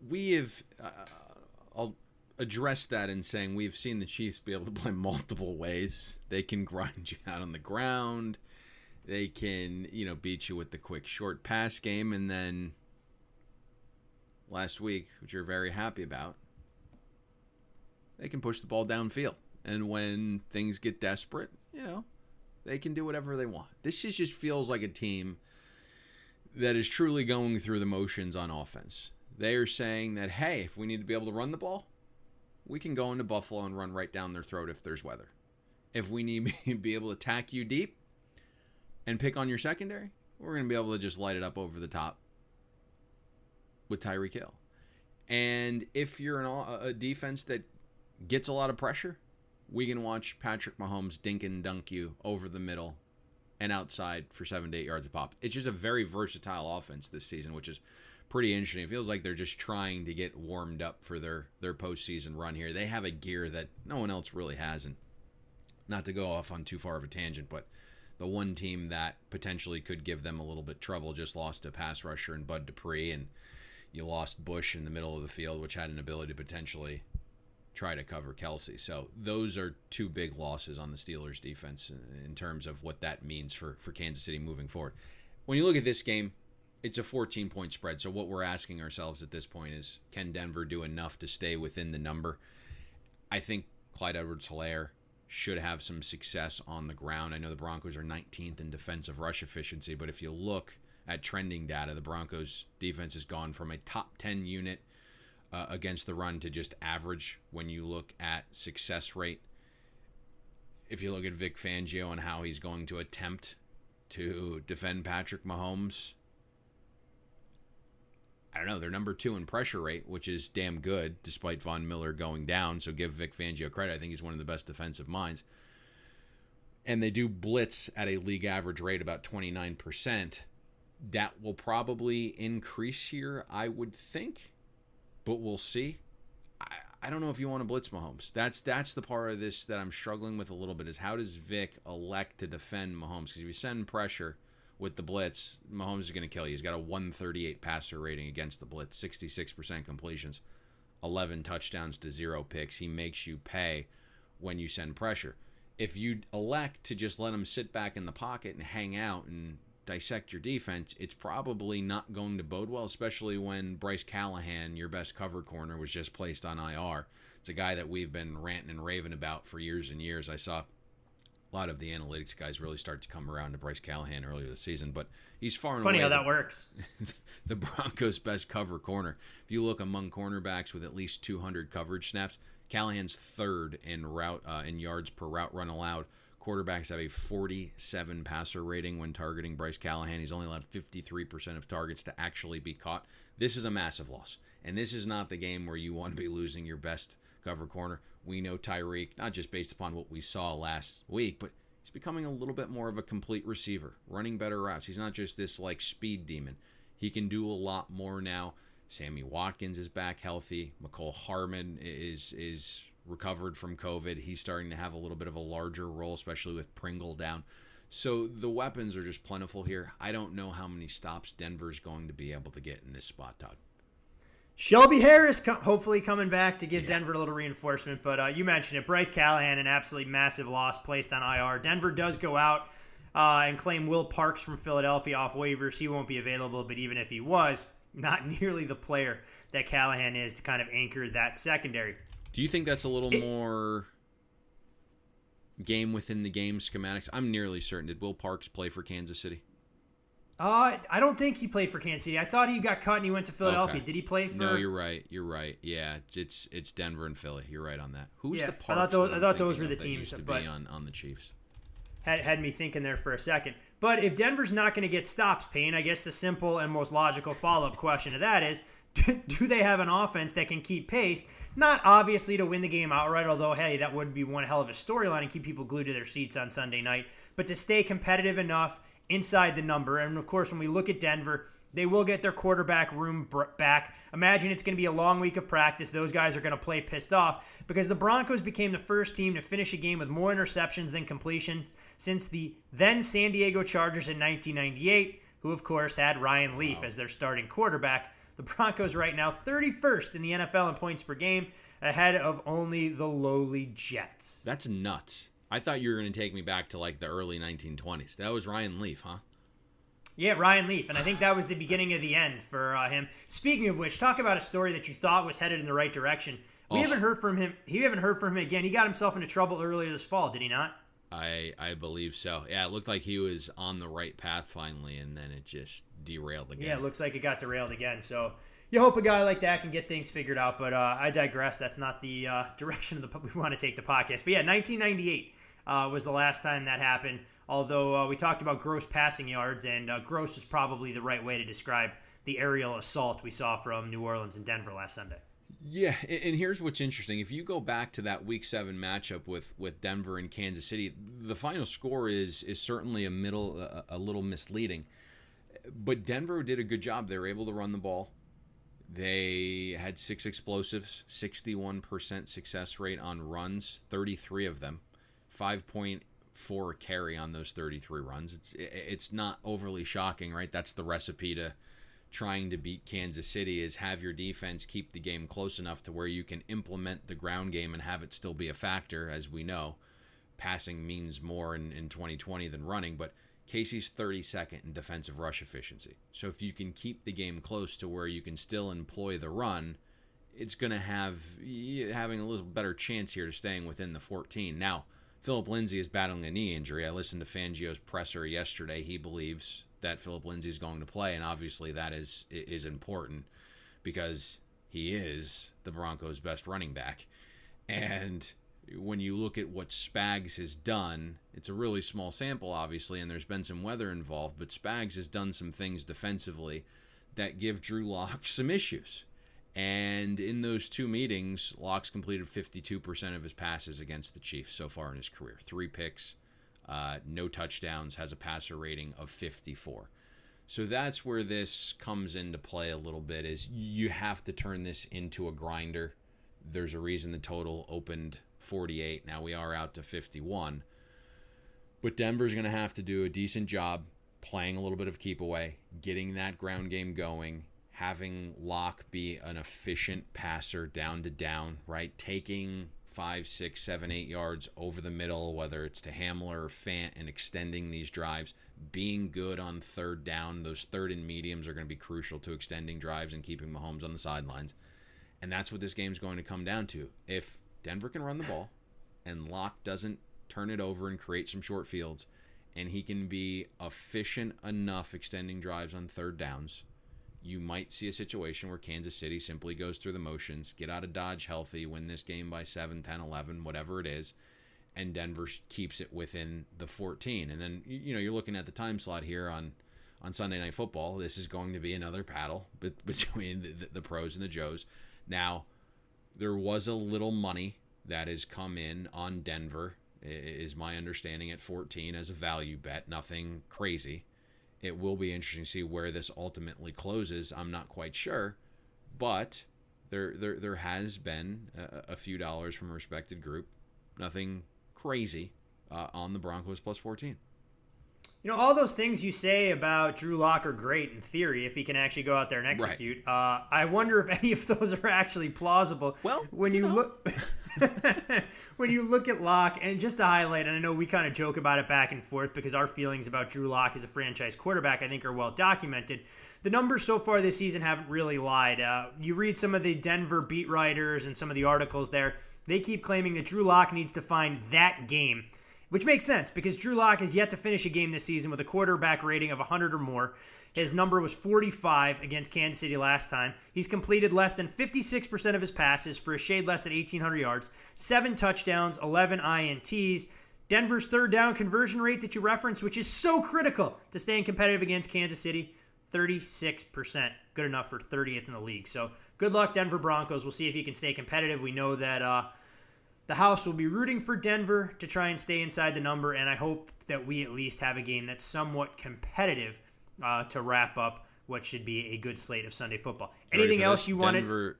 We have... I'll address that in saying we've seen the Chiefs be able to play multiple ways. They can grind you out on the ground. They can, beat you with the quick short pass game. And then last week, which you're very happy about, they can push the ball downfield. And when things get desperate, they can do whatever they want. This just feels like a team that is truly going through the motions on offense. They are saying that, hey, if we need to be able to run the ball, we can go into Buffalo and run right down their throat if there's weather. If we need to be able to attack you deep and pick on your secondary, we're going to be able to just light it up over the top with Tyreek Hill. And if you're a defense that gets a lot of pressure, we can watch Patrick Mahomes dink and dunk you over the middle and outside for 7 to 8 yards a pop. It's just a very versatile offense this season, which is pretty interesting. It feels like they're just trying to get warmed up for their postseason run here. They have a gear that no one else really has, and not to go off on too far of a tangent, but the one team that potentially could give them a little bit trouble just lost a pass rusher in Bud Dupree, and you lost Bush in the middle of the field, which had an ability to potentially try to cover Kelsey. So those are 2 big losses on the Steelers defense in terms of what that means for Kansas City moving forward. When you look at this game, it's a 14-point spread. So what we're asking ourselves at this point is, can Denver do enough to stay within the number? I think Clyde Edwards-Helaire should have some success on the ground. I know the Broncos are 19th in defensive rush efficiency, but if you look at trending data, the Broncos defense has gone from a top 10 unit against the run to just average when you look at success rate. If you look at Vic Fangio and how he's going to attempt to defend Patrick Mahomes, I don't know, they're number 2 in pressure rate, which is damn good despite Von Miller going down. So give Vic Fangio credit. I think he's one of the best defensive minds. and they do blitz at a league average rate about 29%. That will probably increase here, I would think, but we'll see. I don't know if you want to blitz Mahomes. That's the part of this that I'm struggling with a little bit, is how does Vic elect to defend Mahomes? Because if you send pressure with the blitz, Mahomes is going to kill you. He's got a 138 passer rating against the blitz, 66% completions, 11 touchdowns to 0 picks. He makes you pay when you send pressure. If you elect to just let him sit back in the pocket and hang out and dissect your defense, it's probably not going to bode well, especially when Bryce Callahan, your best cover corner, was just placed on IR. It's a guy that we've been ranting and raving about for years and years. I saw a lot of the analytics guys really start to come around to Bryce Callahan earlier this season, but he's far and away Funny how that works. the Broncos' best cover corner. If you look among cornerbacks with at least 200 coverage snaps, Callahan's third in yards per route run allowed. Quarterbacks have a 47 passer rating when targeting Bryce Callahan. He's only allowed 53% of targets to actually be caught. This is a massive loss. And this is not the game where you want to be losing your best cover corner. We know Tyreek, not just based upon what we saw last week, but he's becoming a little bit more of a complete receiver, running better routes. He's not just this speed demon. He can do a lot more now. Sammy Watkins is back healthy. McCole Hardman is recovered from COVID. He's starting to have a little bit of a larger role, especially with Pringle down. So the weapons are just plentiful here. I don't know how many stops Denver's going to be able to get in this spot, Todd. Shelby Harris hopefully coming back to give Denver a little reinforcement. But you mentioned it. Bryce Callahan, an absolutely massive loss, placed on IR. Denver does go out and claim Will Parks from Philadelphia off waivers. He won't be available, but even if he was, not nearly the player that Callahan is to kind of anchor that secondary. Do you think that's a little more game within the game schematics? I'm nearly certain. Did Will Parks play for Kansas City? I don't think he played for Kansas City. I thought he got cut and he went to Philadelphia. Okay. Did he play for? No, you're right. Yeah, it's Denver and Philly. You're right on that. Who's the Parks? I thought those were the teams used to be on the Chiefs. Had me thinking there for a second. But if Denver's not going to get stops, Payne, I guess the simple and most logical follow-up question to that is, do they have an offense that can keep pace? Not obviously to win the game outright, although, hey, that would be one hell of a storyline and keep people glued to their seats on Sunday night, but to stay competitive enough inside the number. And, of course, when we look at Denver, they will get their quarterback room back. Imagine it's going to be a long week of practice. Those guys are going to play pissed off because the Broncos became the first team to finish a game with more interceptions than completions since the then San Diego Chargers in 1998, who, of course, had Ryan Leaf as their starting quarterback. The Broncos right now 31st in the NFL in points per game, ahead of only the lowly Jets. That's nuts. I thought you were going to take me back to the early 1920s. That was Ryan Leaf, huh? Yeah, Ryan Leaf, and I think that was the beginning of the end for him. Speaking of which, talk about a story that you thought was headed in the right direction. We haven't heard from him. You haven't heard from him again. He got himself into trouble earlier this fall, did he not? I believe so. Yeah, it looked like he was on the right path finally, and then it just derailed again. Yeah, it looks like it got derailed again. So you hope a guy like that can get things figured out. But I digress. That's not the direction we want to take the podcast. But yeah, 1998 was the last time that happened. Although we talked about gross passing yards, and gross is probably the right way to describe the aerial assault we saw from New Orleans and Denver last Sunday. Yeah, and here's what's interesting. If you go back to that Week 7 matchup with Denver and Kansas City, the final score is certainly a little misleading. But Denver did a good job. They were able to run the ball. They had 6 explosives, 61% success rate on runs, 33 of them, 5.4 carry on those 33 runs. It's not overly shocking, right? That's the recipe to trying to beat Kansas City, is have your defense keep the game close enough to where you can implement the ground game and have it still be a factor. As we know, passing means more in 2020 than running, but Casey's 32nd in defensive rush efficiency. So if you can keep the game close to where you can still employ the run, it's going to having a little better chance here to staying within the 14. Now, Philip Lindsay is battling a knee injury. I listened to Fangio's presser yesterday. He believes that Philip Lindsay is going to play, and obviously that is important because he is the Broncos' best running back. And when you look at what Spags has done, it's a really small sample, obviously, and there's been some weather involved, but Spags has done some things defensively that give Drew Lock some issues. And in those 2 meetings, Lock's completed 52% of his passes against the Chiefs so far in his career. 3 picks, no touchdowns, has a passer rating of 54. So that's where this comes into play a little bit, is you have to turn this into a grinder. There's a reason the total opened 48. Now we are out to 51. But Denver's going to have to do a decent job playing a little bit of keep away, getting that ground game going, having Locke be an efficient passer down to down, right? Taking 5, 6, 7, 8 yards over the middle, whether it's to Hamler or Fant, and extending these drives, being good on third down. Those third and mediums are going to be crucial to extending drives and keeping Mahomes on the sidelines. And that's what this game's going to come down to. If Denver can run the ball and Locke doesn't turn it over and create some short fields, and he can be efficient enough extending drives on third downs, you might see a situation where Kansas City simply goes through the motions, get out of Dodge healthy, win this game by 7, 10, 11, whatever it is, and Denver keeps it within the 14. And then, you're looking at the time slot here on Sunday Night Football. This is going to be another battle between the pros and the Joes. Now, there was a little money that has come in on Denver, is my understanding, at 14 as a value bet. Nothing crazy. It will be interesting to see where this ultimately closes. I'm not quite sure, but there has been a few dollars from a respected group. Nothing crazy on the Broncos plus 14. All those things you say about Drew Lock are great in theory if he can actually go out there and execute. Right. I wonder if any of those are actually plausible. Well, when you look when you look at Lock, and just to highlight, and I know we kind of joke about it back and forth because our feelings about Drew Lock as a franchise quarterback I think are well documented. The numbers so far this season haven't really lied. You read some of the Denver beat writers and some of the articles there. They keep claiming that Drew Lock needs to find that game, which makes sense because Drew Lock has yet to finish a game this season with a quarterback rating of 100 or more. His number was 45 against Kansas City last time. He's completed less than 56% of his passes for a shade less than 1,800 yards, 7 touchdowns, 11 INTs. Denver's third down conversion rate that you referenced, which is so critical to staying competitive against Kansas City, 36%. Good enough for 30th in the league. So good luck, Denver Broncos. We'll see if you can stay competitive. We know that the house will be rooting for Denver to try and stay inside the number, and I hope that we at least have a game that's somewhat competitive to wrap up what should be a good slate of Sunday football. Anything else you wanted?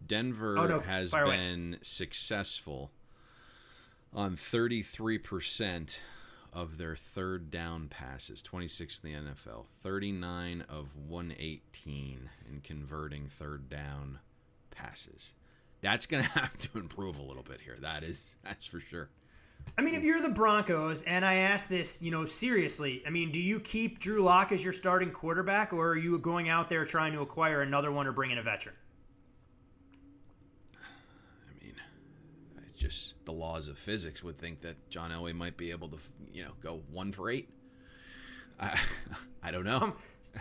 Denver has been successful on 33% of their third down passes, 26th in the NFL, 39 of 118 in converting third down passes. That's going to have to improve a little bit here. That's for sure. I mean, if you're the Broncos, and I ask this, seriously, do you keep Drew Lock as your starting quarterback, or are you going out there trying to acquire another one or bring in a veteran? Just the laws of physics would think that John Elway might be able to, go 1 for 8. I don't know.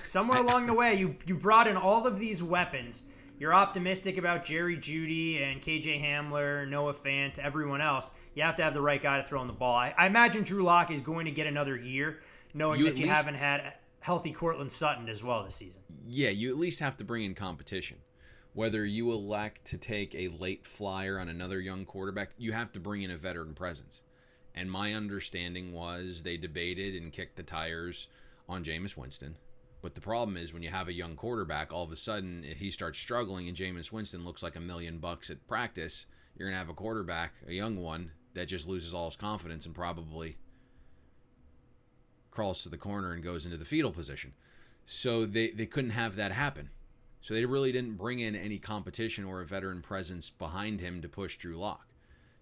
Somewhere along the way, you brought in all of these weapons. You're optimistic about Jerry Jeudy and KJ Hamler, Noah Fant, everyone else. You have to have the right guy to throw in the ball. I imagine Drew Lock is going to get another year, knowing that you haven't had healthy Cortland Sutton as well this season. Yeah, you at least have to bring in competition. Whether you elect to take a late flyer on another young quarterback, you have to bring in a veteran presence. And my understanding was they debated and kicked the tires on Jameis Winston. But the problem is when you have a young quarterback, all of a sudden, if he starts struggling and Jameis Winston looks like $1 million at practice, you're going to have a quarterback, a young one, that just loses all his confidence and probably crawls to the corner and goes into the fetal position. So they couldn't have that happen. So they really didn't bring in any competition or a veteran presence behind him to push Drew Lock.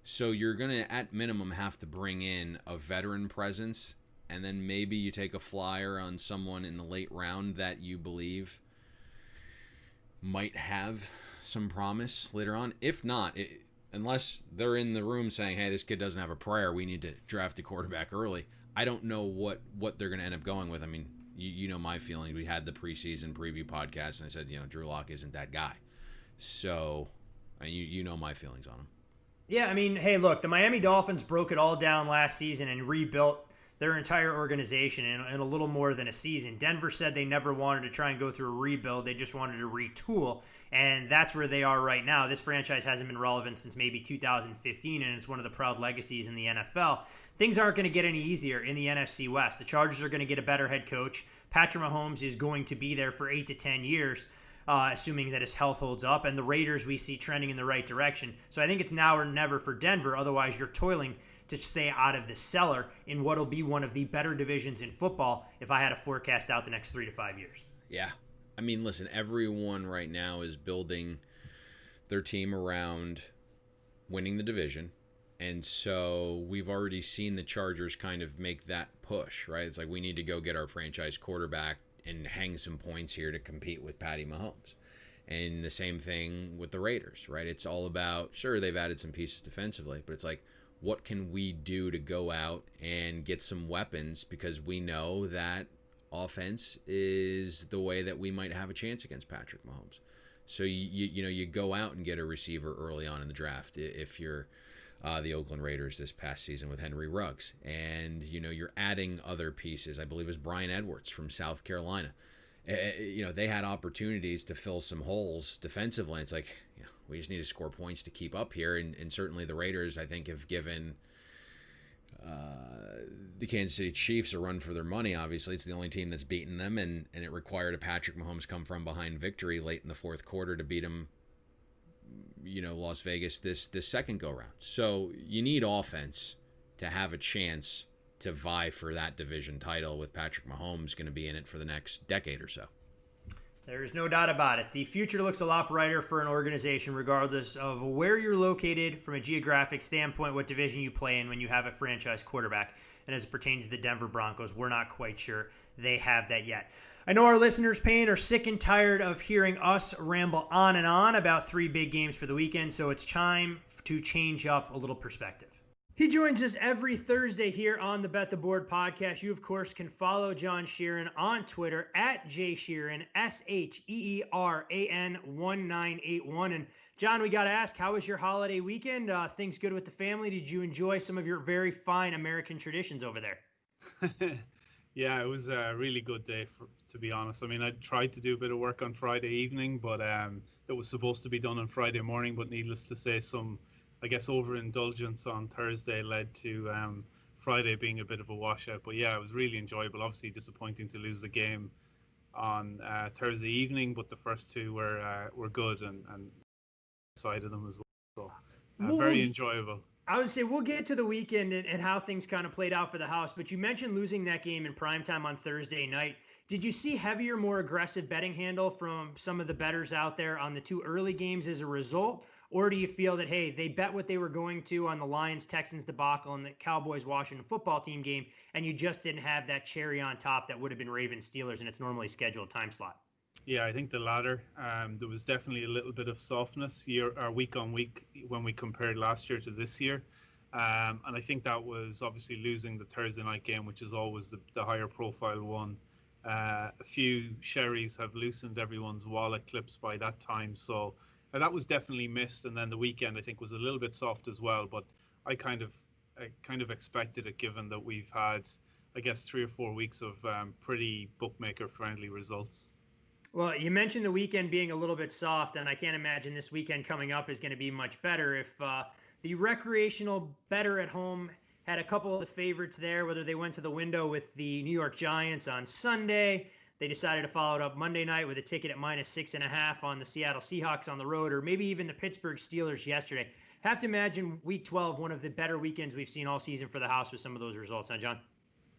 So you're going to, at minimum, have to bring in a veteran presence, and then maybe you take a flyer on someone in the late round that you believe might have some promise later on. If not, unless they're in the room saying, hey, this kid doesn't have a prayer, we need to draft a quarterback early, I don't know what they're going to end up going with. You know my feelings. We had the preseason preview podcast, and I said, Drew Lock isn't that guy. So, you know my feelings on him. Yeah, hey, look, the Miami Dolphins broke it all down last season and rebuilt their entire organization in a little more than a season. Denver said they never wanted to try and go through a rebuild. They just wanted to retool, and that's where they are right now. This franchise hasn't been relevant since maybe 2015, and it's one of the proud legacies in the NFL. Things aren't going to get any easier in the NFC West. The Chargers are going to get a better head coach. Patrick Mahomes is going to be there for 8 to 10 years, assuming that his health holds up. And the Raiders we see trending in the right direction. So I think it's now or never for Denver. Otherwise, you're toiling to stay out of the cellar in what will be one of the better divisions in football if I had to forecast out the next 3 to 5 years. Yeah. I mean, listen, everyone right now is building their team around winning the division. And so we've already seen the Chargers kind of make that push, right? It's like we need to go get our franchise quarterback and hang some points here to compete with Patty Mahomes. And the same thing with the Raiders, right? It's all about, sure, they've added some pieces defensively, but it's like, what can we do to go out and get some weapons, because we know that offense is the way that we might have a chance against Patrick Mahomes. So you go out and get a receiver early on in the draft if you're the Oakland Raiders this past season with Henry Ruggs, and you're adding other pieces. I believe it was Brian Edwards from South Carolina. They had opportunities to fill some holes defensively. It's like, we just need to score points to keep up here. And certainly the Raiders, I think, have given the Kansas City Chiefs a run for their money. Obviously, it's the only team that's beaten them, and it required a Patrick Mahomes come from behind victory late in the fourth quarter to beat them, Las Vegas this second go-round. So you need offense to have a chance to vie for that division title, with Patrick Mahomes going to be in it for the next decade or so. There's no doubt about it. The future looks a lot brighter for an organization regardless of where you're located from a geographic standpoint, what division you play in when you have a franchise quarterback. And as it pertains to the Denver Broncos, we're not quite sure they have that yet. I know our listeners, Payne, are sick and tired of hearing us ramble on and on about 3 big games for the weekend, so it's time to change up a little perspective. He joins us every Thursday here on the Bet the Board podcast. You, of course, can follow John Sheeran on Twitter at JSheeran, SHEERAN1981. And John, we got to ask, how was your holiday weekend? Things good with the family? Did you enjoy some of your very fine American traditions over there? Yeah, it was a really good day, to be honest. I mean, I tried to do a bit of work on Friday evening, but it was supposed to be done on Friday morning. But needless to say, some, I guess, overindulgence on Thursday led to Friday being a bit of a washout. But yeah, it was really enjoyable. Obviously disappointing to lose the game on Thursday evening, but the first 2 were good and side of them as well. So very enjoyable. I would say we'll get to the weekend and how things kind of played out for the house, but you mentioned losing that game in primetime on Thursday night. Did you see heavier, more aggressive betting handle from some of the bettors out there on the 2 early games as a result? Or do you feel that, hey, they bet what they were going to on the Lions-Texans debacle and the Cowboys-Washington football team game, and you just didn't have that cherry on top that would have been Ravens-Steelers in its normally scheduled time slot? Yeah, I think the latter. There was definitely a little bit of softness week on week when we compared last year to this year. And I think that was obviously losing the Thursday night game, which is always the higher profile one. A few sherries have loosened everyone's wallet clips by that time. So that was definitely missed. And then the weekend, I think, was a little bit soft as well. But I kind of expected it, given that we've had, I guess, 3 or 4 weeks of pretty bookmaker-friendly results. Well, you mentioned the weekend being a little bit soft, and I can't imagine this weekend coming up is going to be much better. If the recreational bettor at home had a couple of the favorites there, whether they went to the window with the New York Giants on Sunday, they decided to follow it up Monday night with a ticket at -6.5 on the Seattle Seahawks on the road, or maybe even the Pittsburgh Steelers yesterday. Have to imagine Week 12, one of the better weekends we've seen all season for the house with some of those results, huh, John?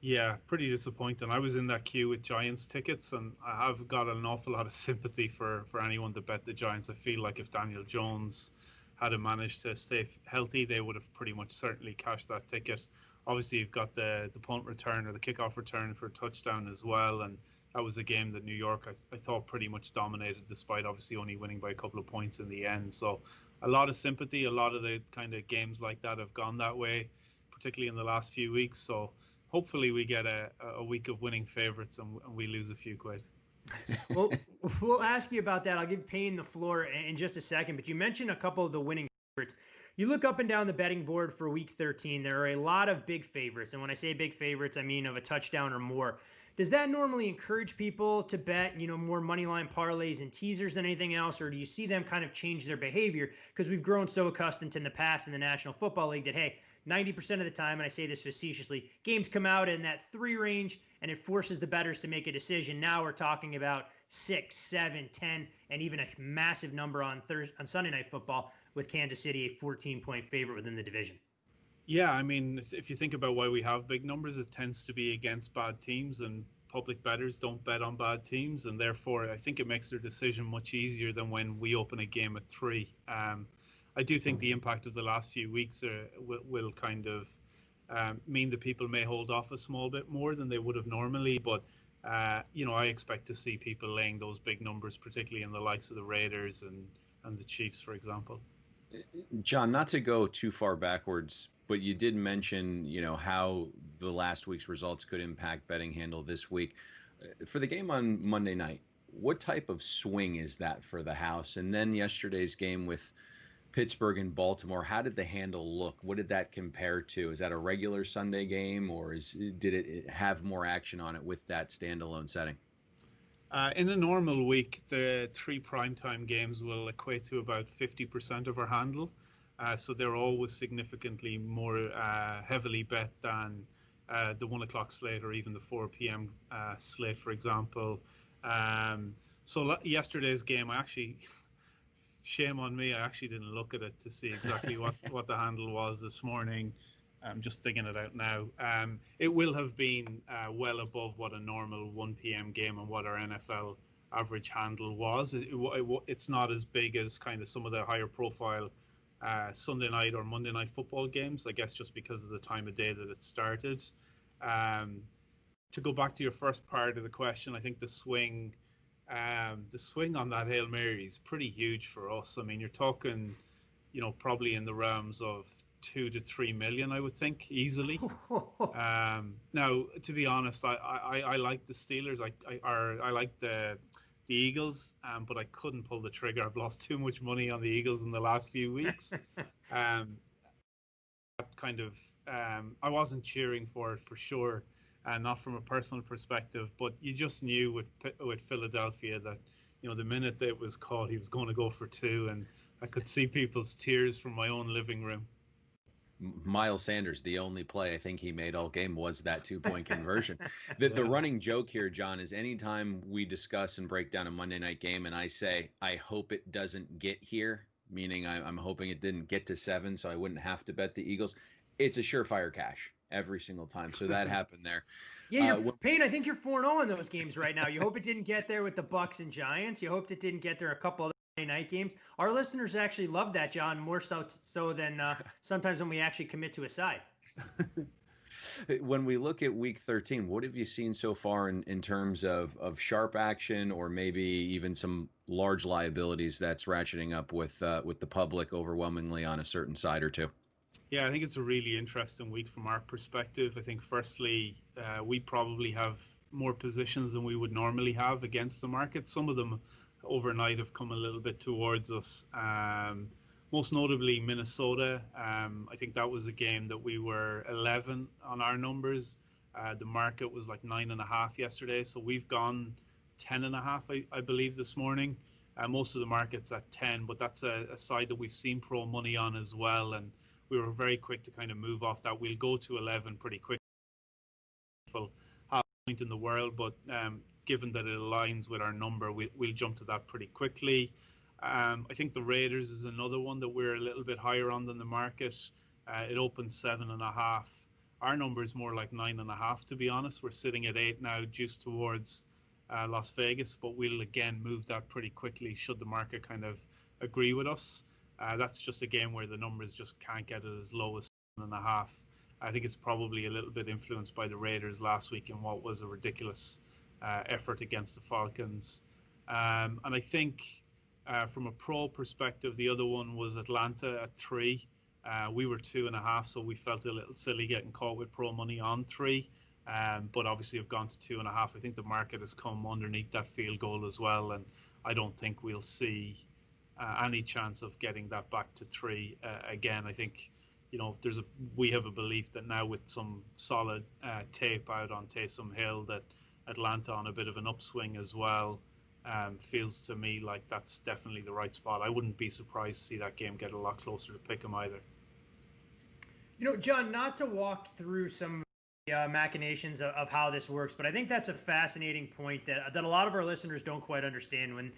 Yeah, pretty disappointing. I was in that queue with Giants tickets, and I have got an awful lot of sympathy for anyone to bet the Giants. I feel like if Daniel Jones had managed to stay healthy, they would have pretty much certainly cashed that ticket. Obviously, you've got the punt return or the kickoff return for a touchdown as well, and that was a game that New York, I thought, pretty much dominated, despite obviously only winning by a couple of points in the end. So a lot of sympathy. A lot of the kind of games like that have gone that way, particularly in the last few weeks. So hopefully we get a week of winning favorites and we lose a few quid. Well, we'll ask you about that. I'll give Payne the floor in just a second, but you mentioned a couple of the winning favorites. You look up and down the betting board for week 13, there are a lot of big favorites. And when I say big favorites, I mean of a touchdown or more. Does that normally encourage people to bet, more money line parlays and teasers than anything else? Or do you see them kind of change their behavior? Because we've grown so accustomed to in the past in the National Football League that, hey, 90% of the time, and I say this facetiously, games come out in that 3 range and it forces the bettors to make a decision. Now we're talking about 6, 7, 10, and even a massive number on Sunday Night Football with Kansas City a 14-point favorite within the division. Yeah, I mean, if you think about why we have big numbers, it tends to be against bad teams, and public bettors don't bet on bad teams, and therefore I think it makes their decision much easier than when we open a game at 3. I do think the impact of the last few weeks will kind of mean that people may hold off a small bit more than they would have normally, but I expect to see people laying those big numbers, particularly in the likes of the Raiders and the Chiefs, for example. John, not to go too far backwards, but you did mention, how the last week's results could impact betting handle this week. For the game on Monday night, what type of swing is that for the house? And then yesterday's game with Pittsburgh and Baltimore, how did the handle look? What did that compare to? Is that a regular Sunday game, or did it have more action on it with that standalone setting? In a normal week, the 3 primetime games will equate to about 50% of our handle. So they're always significantly more heavily bet than the 1 o'clock slate or even the 4 p.m. Slate, for example. So yesterday's game, shame on me, I actually didn't look at it to see exactly what the handle was this morning. I'm just digging it out now. It will have been well above what a normal 1 p.m. game and what our NFL average handle was. It's not as big as kind of some of the higher profile Sunday night or Monday night football games, I guess just because of the time of day that it started. To go back to your first part of the question, I think the swing on that Hail Mary is pretty huge for us. I mean, you're talking, probably in the realms of 2 to 3 million, I would think, easily. Now, to be honest, I like the Steelers. I like the Eagles, but I couldn't pull the trigger. I've lost too much money on the Eagles in the last few weeks. I wasn't cheering for it for sure, not from a personal perspective, but you just knew with Philadelphia that, the minute that it was called, he was going to go for 2, and I could see people's tears from my own living room. Miles Sanders, the only play I think he made all game was that 2-point conversion. The running joke here, John, is anytime we discuss and break down a Monday night game and I say, I hope it doesn't get here, meaning I'm hoping it didn't get to 7 so I wouldn't have to bet the Eagles, it's a surefire cash every single time. So that happened there. Yeah, Payne, I think you're 4-0 in those games right now. You hope it didn't get there with the Bucks and Giants. You hoped it didn't get there a couple other night games. Our listeners actually love that, John, more so than sometimes when we actually commit to a side. When we look at week 13, what have you seen so far in terms of sharp action or maybe even some large liabilities that's ratcheting up with the public overwhelmingly on a certain side or two? Yeah, I think it's a really interesting week from our perspective. I think firstly, we probably have more positions than we would normally have against the market. Some of them overnight have come a little bit towards us. Most notably Minnesota. I think that was a game that we were 11 on our numbers. The market was like 9.5 yesterday, so we've gone 10.5, I believe, this morning. Most of the market's at 10, but that's a side that we've seen pro money on as well, and we were very quick to kind of move off that. We'll go to 11 pretty quick. Half point in the world, but given that it aligns with our number, we'll jump to that pretty quickly. I think the Raiders is another one that we're a little bit higher on than the market. It opened 7.5. Our number is more like 9.5, to be honest. We're sitting at 8 now, juiced towards Las Vegas, but we'll again move that pretty quickly should the market kind of agree with us. That's just a game where the numbers just can't get it as low as 7.5. I think it's probably a little bit influenced by the Raiders last week in what was a ridiculous effort against the Falcons. And I think from a pro perspective, the other one was Atlanta at 3. We were 2.5, so we felt a little silly getting caught with pro money on 3. But obviously have gone to 2.5. I think the market has come underneath that field goal as well, and I don't think we'll see any chance of getting that back to 3 again. I think, we have a belief that now with some solid tape out on Taysom Hill, that Atlanta on a bit of an upswing as well, feels to me like that's definitely the right spot. I wouldn't be surprised to see that game get a lot closer to pick 'em either. John, not to walk through some machinations of how this works, but I think that's a fascinating point that a lot of our listeners don't quite understand when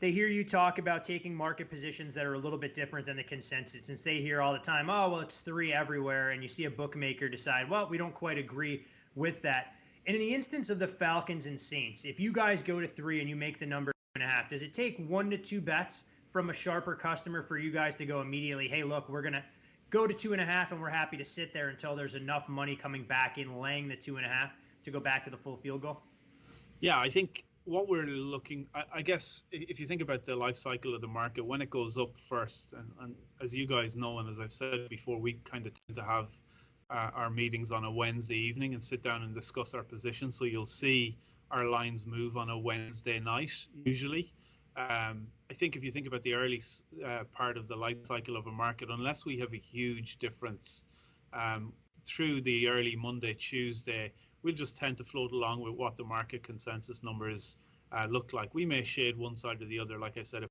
they hear you talk about taking market positions that are a little bit different than the consensus, since they hear all the time, oh, well, it's 3 everywhere, and you see a bookmaker decide, well, we don't quite agree with that. And in the instance of the Falcons and Saints, if you guys go to 3 and you make the number 2.5, does it take 1 to 2 bets from a sharper customer for you guys to go immediately, hey, look, we're going to go to 2.5 and we're happy to sit there until there's enough money coming back in laying the 2.5 to go back to the full field goal? Yeah, I think what we're looking, I guess, if you think about the life cycle of the market, when it goes up first, and as you guys know, and as I've said before, we kind of tend to have our meetings on a Wednesday evening and sit down and discuss our position. So you'll see our lines move on a Wednesday night, usually. I think if you think about the early part of the life cycle of a market, unless we have a huge difference through the early Monday, Tuesday, we'll just tend to float along with what the market consensus numbers look like. We may shade one side or the other, like I said, a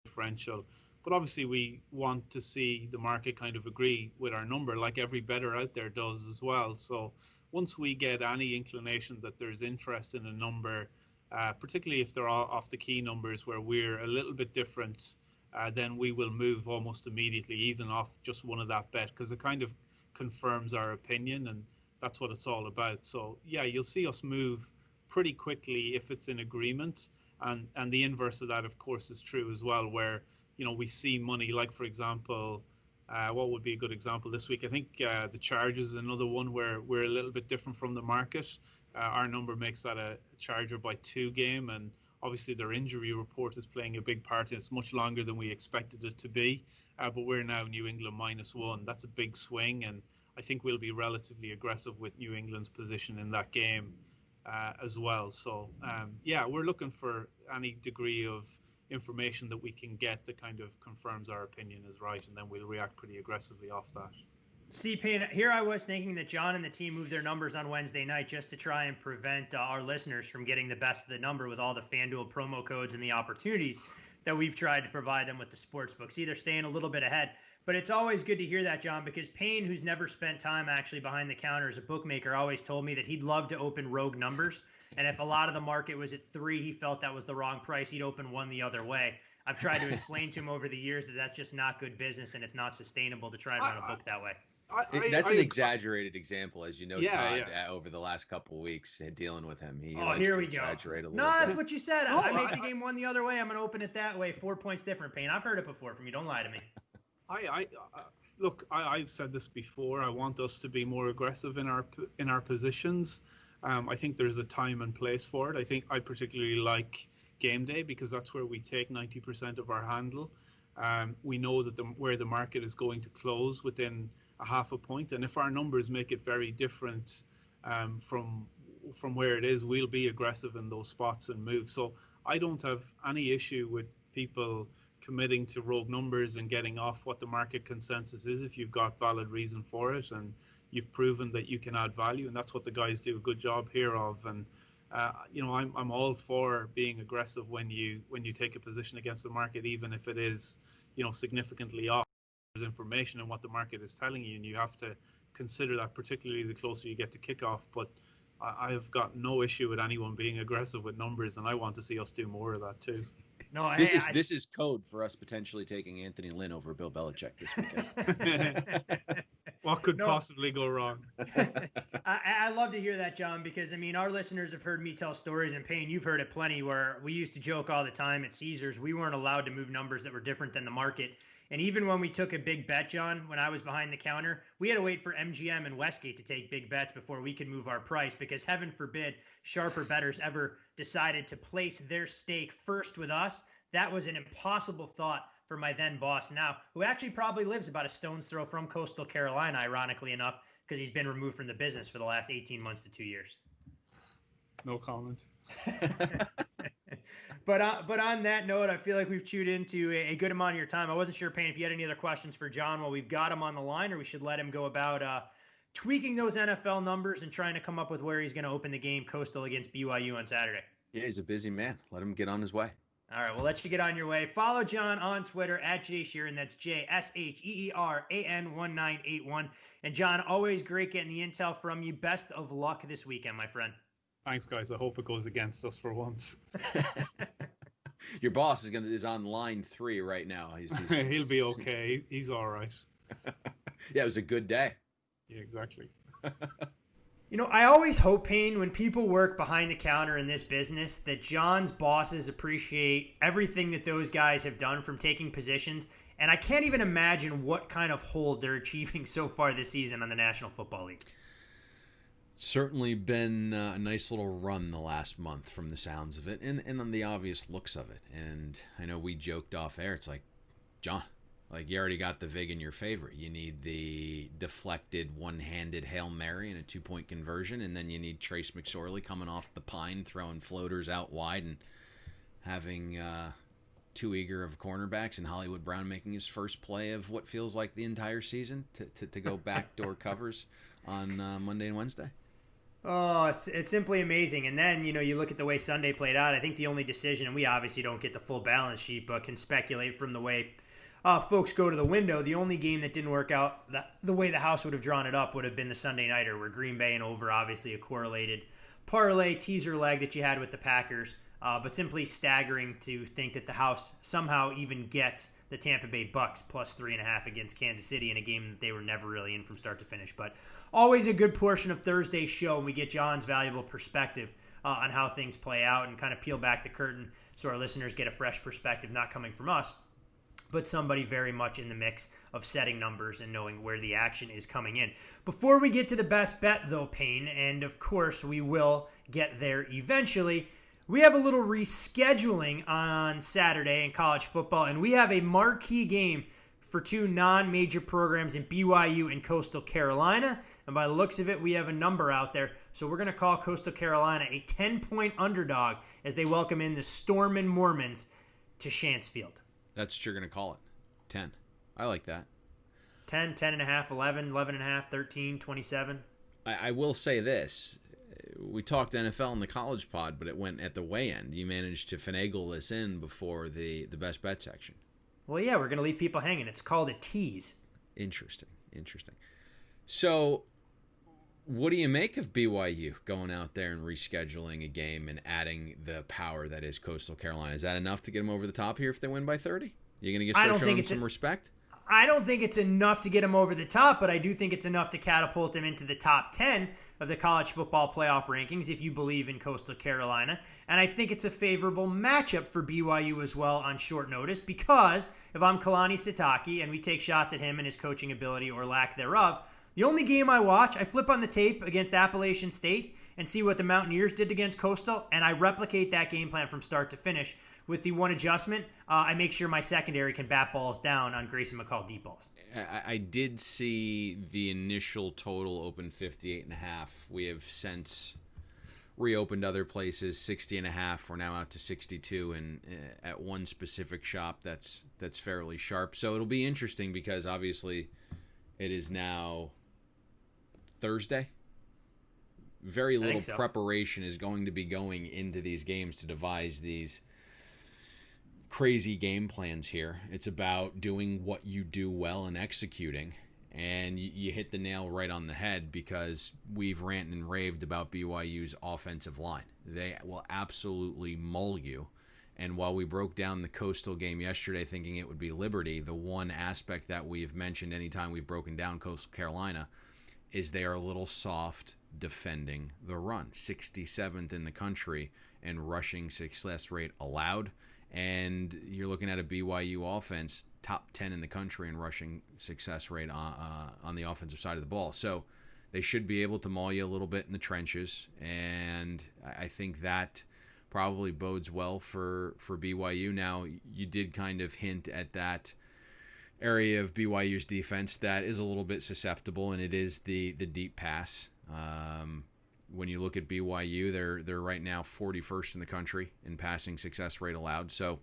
differential. But obviously we want to see the market kind of agree with our number, like every bettor out there does as well. So once we get any inclination that there's interest in a number, particularly if they're off the key numbers where we're a little bit different, then we will move almost immediately, even off just one of that bet, because it kind of confirms our opinion, and that's what it's all about. So yeah, you'll see us move pretty quickly if it's in agreement, and the inverse of that, of course, is true as well, where we see money, like for example, what would be a good example this week? I think the Chargers is another one where we're a little bit different from the market. Our number makes that a Charger by 2 game, and obviously their injury report is playing a big part. It's much longer than we expected it to be, but we're now New England -1. That's a big swing, and I think we'll be relatively aggressive with New England's position in that game as well. So yeah, we're looking for any degree of information that we can get that kind of confirms our opinion is right, and then we'll react pretty aggressively off that. See, Payne, here I was thinking that John and the team moved their numbers on Wednesday night just to try and prevent our listeners from getting the best of the number with all the FanDuel promo codes and the opportunities that we've tried to provide them with the sportsbook. See, they're staying a little bit ahead. But it's always good to hear that, John, because Payne, who's never spent time actually behind the counter as a bookmaker, always told me that he'd love to open rogue numbers. And if a lot of the market was at 3, he felt that was the wrong price, he'd open one the other way. I've tried to explain to him over the years that that's just not good business and it's not sustainable to try and run a book that way. That's an exaggerated example, as you know, yeah, Todd, over the last couple of weeks dealing with him. He here we go. No, that's what you said. Oh, I make the game one the other way. I'm going to open it that way. 4 points different, Payne. I've heard it before from you. Don't lie to me. Look, I've said this before. I want us to be more aggressive in our positions. I think there's a time and place for it. I think I particularly like game day because that's where we take 90% of our handle. We know that where the market is going to close within a half a point, and if our numbers make it very different from where it is, we'll be aggressive in those spots and move. So I don't have any issue with people committing to rogue numbers and getting off what the market consensus is if you've got valid reason for it and you've proven that you can add value, and that's what the guys do a good job here of. And I'm all for being aggressive when you take a position against the market, even if it is significantly off. There's information on what the market is telling you, and you have to consider that, particularly the closer you get to kickoff. But I've got no issue with anyone being aggressive with numbers, and I want to see us do more of that too. No, this is code for us potentially taking Anthony Lynn over Bill Belichick this weekend. What could possibly go wrong? I love to hear that, John, because, I mean, our listeners have heard me tell stories, and Payne, you've heard it plenty, where we used to joke all the time at Caesars. We weren't allowed to move numbers that were different than the market. And even when we took a big bet, John, when I was behind the counter, we had to wait for MGM and Westgate to take big bets before we could move our price, because heaven forbid sharper bettors ever decided to place their stake first with us. That was an impossible thought for my then boss now, who actually probably lives about a stone's throw from coastal Carolina, ironically enough, because he's been removed from the business for the last 18 months to 2 years. No comment. But on that note, I feel like we've chewed into a good amount of your time. I wasn't sure, Payne, if you had any other questions for John while we've got him on the line, or we should let him go about tweaking those NFL numbers and trying to come up with where he's going to open the game, Coastal against BYU on Saturday. Yeah, he's a busy man. Let him get on his way. All right, we'll let you get on your way. Follow John on Twitter at Sheeran. That's JSHEERAN1981. And John, always great getting the intel from you. Best of luck this weekend, my friend. Thanks, guys. I hope it goes against us for once. Your boss is on line 3 right now. He'll be okay. He's all right. Yeah, it was a good day. Yeah, exactly. I always hope, Payne, when people work behind the counter in this business, that John's bosses appreciate everything that those guys have done from taking positions. And I can't even imagine what kind of hold they're achieving so far this season on the National Football League. Certainly been a nice little run the last month from the sounds of it and on the obvious looks of it. And I know we joked off air. It's like, John, you already got the VIG in your favor. You need the deflected one-handed Hail Mary and a 2-point conversion, and then you need Trace McSorley coming off the pine, throwing floaters out wide, and having too eager of cornerbacks and Hollywood Brown making his first play of what feels like the entire season to go backdoor covers on Monday and Wednesday. Oh, it's simply amazing. And then, you look at the way Sunday played out. I think the only decision, and we obviously don't get the full balance sheet, but can speculate from the way folks go to the window. The only game that didn't work out the way the house would have drawn it up would have been the Sunday nighter, where Green Bay and over, obviously a correlated parlay teaser leg that you had with the Packers. But simply staggering to think that the house somehow even gets the Tampa Bay Bucks plus 3.5 against Kansas City in a game that they were never really in from start to finish. But always a good portion of Thursday's show, and we get John's valuable perspective on how things play out and kind of peel back the curtain so our listeners get a fresh perspective, not coming from us, but somebody very much in the mix of setting numbers and knowing where the action is coming in. Before we get to the best bet, though, Payne, and of course we will get there eventually, we have a little rescheduling on Saturday in college football, and we have a marquee game for two non-major programs in BYU and Coastal Carolina. And by the looks of it, we have a number out there. So we're going to call Coastal Carolina a 10-point underdog as they welcome in the Stormin' Mormons to Shanksfield. That's what you're going to call it. 10. I like that. 10, 10.5, 11, 11.5, 13, 27. I will say this. We talked NFL in the college pod, but it went at the way end. You managed to finagle this in before the best bet section. Well, yeah, we're going to leave people hanging. It's called a tease. Interesting. So, what do you make of BYU going out there and rescheduling a game and adding the power that is Coastal Carolina? Is that enough to get them over the top here if they win by 30? You going to start showing them some respect? I don't think it's enough to get them over the top, but I do think it's enough to catapult them into the top 10 of the college football playoff rankings if you believe in Coastal Carolina. And I think it's a favorable matchup for BYU as well on short notice, because if I'm Kalani Sitake and we take shots at him and his coaching ability or lack thereof, the only game I watch, I flip on the tape against Appalachian State and see what the Mountaineers did against Coastal, and I replicate that game plan from start to finish. With the one adjustment, I make sure my secondary can bat balls down on Grayson McCall deep balls. I did see the initial total open 58.5. We have since reopened other places, 60.5. We're now out to 62, and at one specific shop that's fairly sharp. So it'll be interesting because obviously it is now Thursday. Very little preparation is going to be going into these games to devise these crazy game plans here. It's about doing what you do well and executing, and you hit the nail right on the head because we've ranted and raved about BYU's offensive line. They will absolutely mull you, and while we broke down the Coastal game yesterday thinking it would be Liberty, the one aspect that we've mentioned anytime we've broken down Coastal Carolina is they are a little soft defending the run. 67th in the country in rushing success rate allowed. And you're looking at a BYU offense, top 10 in the country in rushing success rate on the offensive side of the ball. So they should be able to maul you a little bit in the trenches. And I think that probably bodes well for BYU. Now, you did kind of hint at that area of BYU's defense that is a little bit susceptible, and it is the deep pass. when you look at BYU, they're right now 41st in the country in passing success rate allowed. So,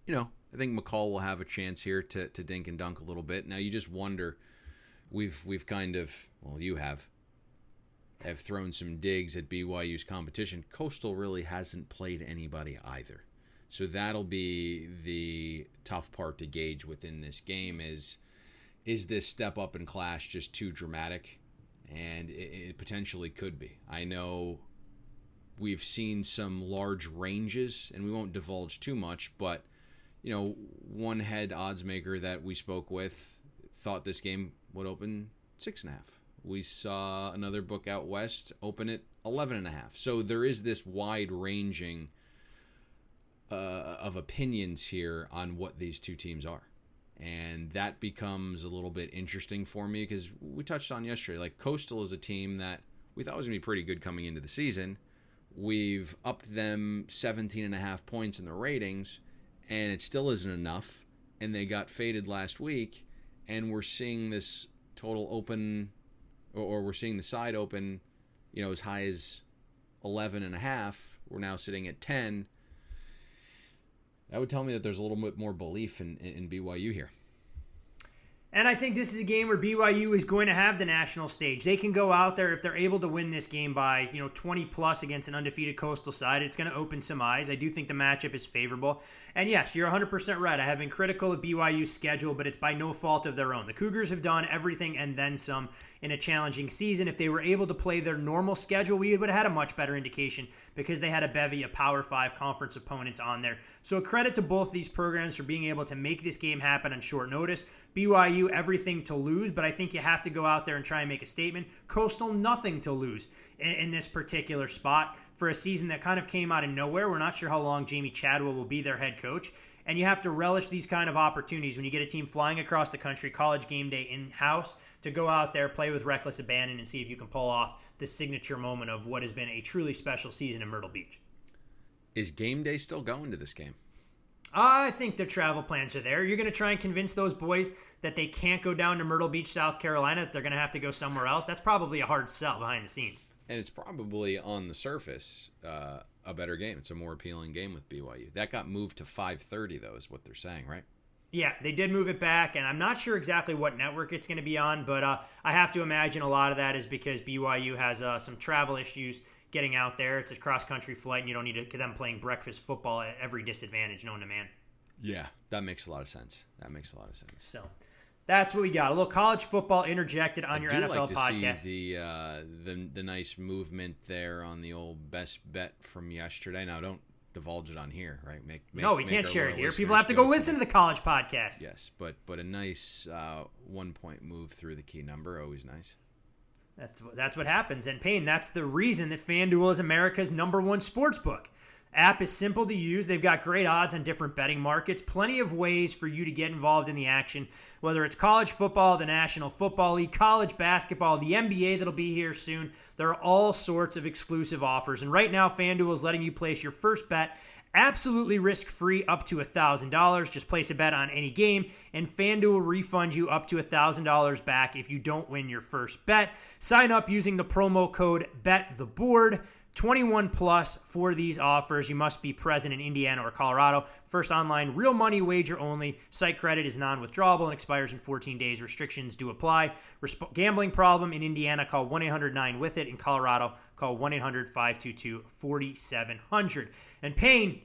I think McCall will have a chance here to dink and dunk a little bit. Now you just wonder, we've kind of, well, you have thrown some digs at BYU's competition. Coastal really hasn't played anybody either. So that'll be the tough part to gauge within this game is this step up in class just too dramatic? And it potentially could be. I know we've seen some large ranges, and we won't divulge too much, but, one head odds maker that we spoke with thought this game would open 6.5. We saw another book out west open at 11.5. So there is this wide ranging of opinions here on what these two teams are. And that becomes a little bit interesting for me because we touched on yesterday, like Coastal is a team that we thought was going to be pretty good coming into the season. We've upped them 17.5 points in the ratings, and it still isn't enough. And they got faded last week, and we're seeing this total open, or we're seeing the side open, as high as 11.5. We're now sitting at 10. That would tell me that there's a little bit more belief in BYU here. And I think this is a game where BYU is going to have the national stage. They can go out there if they're able to win this game by, 20 plus against an undefeated Coastal side. It's going to open some eyes. I do think the matchup is favorable. And yes, you're 100% right. I have been critical of BYU's schedule, but it's by no fault of their own. The Cougars have done everything and then some in a challenging season. If they were able to play their normal schedule, we would have had a much better indication because they had a bevy of Power 5 conference opponents on there. So credit to both these programs for being able to make this game happen on short notice. BYU, everything to lose, but I think you have to go out there and try and make a statement. Coastal, nothing to lose in this particular spot for a season that kind of came out of nowhere. We're not sure how long Jamie Chadwell will be their head coach. And you have to relish these kind of opportunities when you get a team flying across the country, college game day in-house, to go out there, play with reckless abandon, and see if you can pull off the signature moment of what has been a truly special season in Myrtle Beach. Is game day still going to this game? I think their travel plans are there. You're going to try and convince those boys that they can't go down to Myrtle Beach, South Carolina, that they're going to have to go somewhere else. That's probably a hard sell behind the scenes. And it's probably on the surface a better game. It's a more appealing game with BYU. That got moved to 5:30, though, is what they're saying, right? Yeah, they did move it back, and I'm not sure exactly what network it's going to be on, but I have to imagine a lot of that is because BYU has some travel issues getting out there. It's a cross-country flight, and you don't need them playing breakfast football at every disadvantage known to man. Yeah, that makes a lot of sense. So that's what we got. A little college football interjected on your NFL podcast. See the nice movement there on the old best bet from yesterday. Now, don't divulge it on here, right? No, we can't share it here. People have to go listen to the college podcast. Yes, but a nice 1 point move through the key number, always nice. That's what happens. And Payne, that's the reason that FanDuel is America's #1 sports book. App is simple to use. They've got great odds on different betting markets. Plenty of ways for you to get involved in the action, whether it's college football, the National Football League, college basketball, the NBA that'll be here soon. There are all sorts of exclusive offers. And right now, FanDuel is letting you place your first bet absolutely risk-free up to $1,000. Just place a bet on any game, and FanDuel will refund you up to $1,000 back if you don't win your first bet. Sign up using the promo code BETTHEBOARD. 21 plus for these offers. You must be present in Indiana or Colorado. First online, real money wager only. Site credit is non-withdrawable and expires in 14 days. Restrictions do apply. Gambling problem in Indiana, call 1-800-9-WITH-IT. In Colorado, call 1-800-522-4700. And Payne,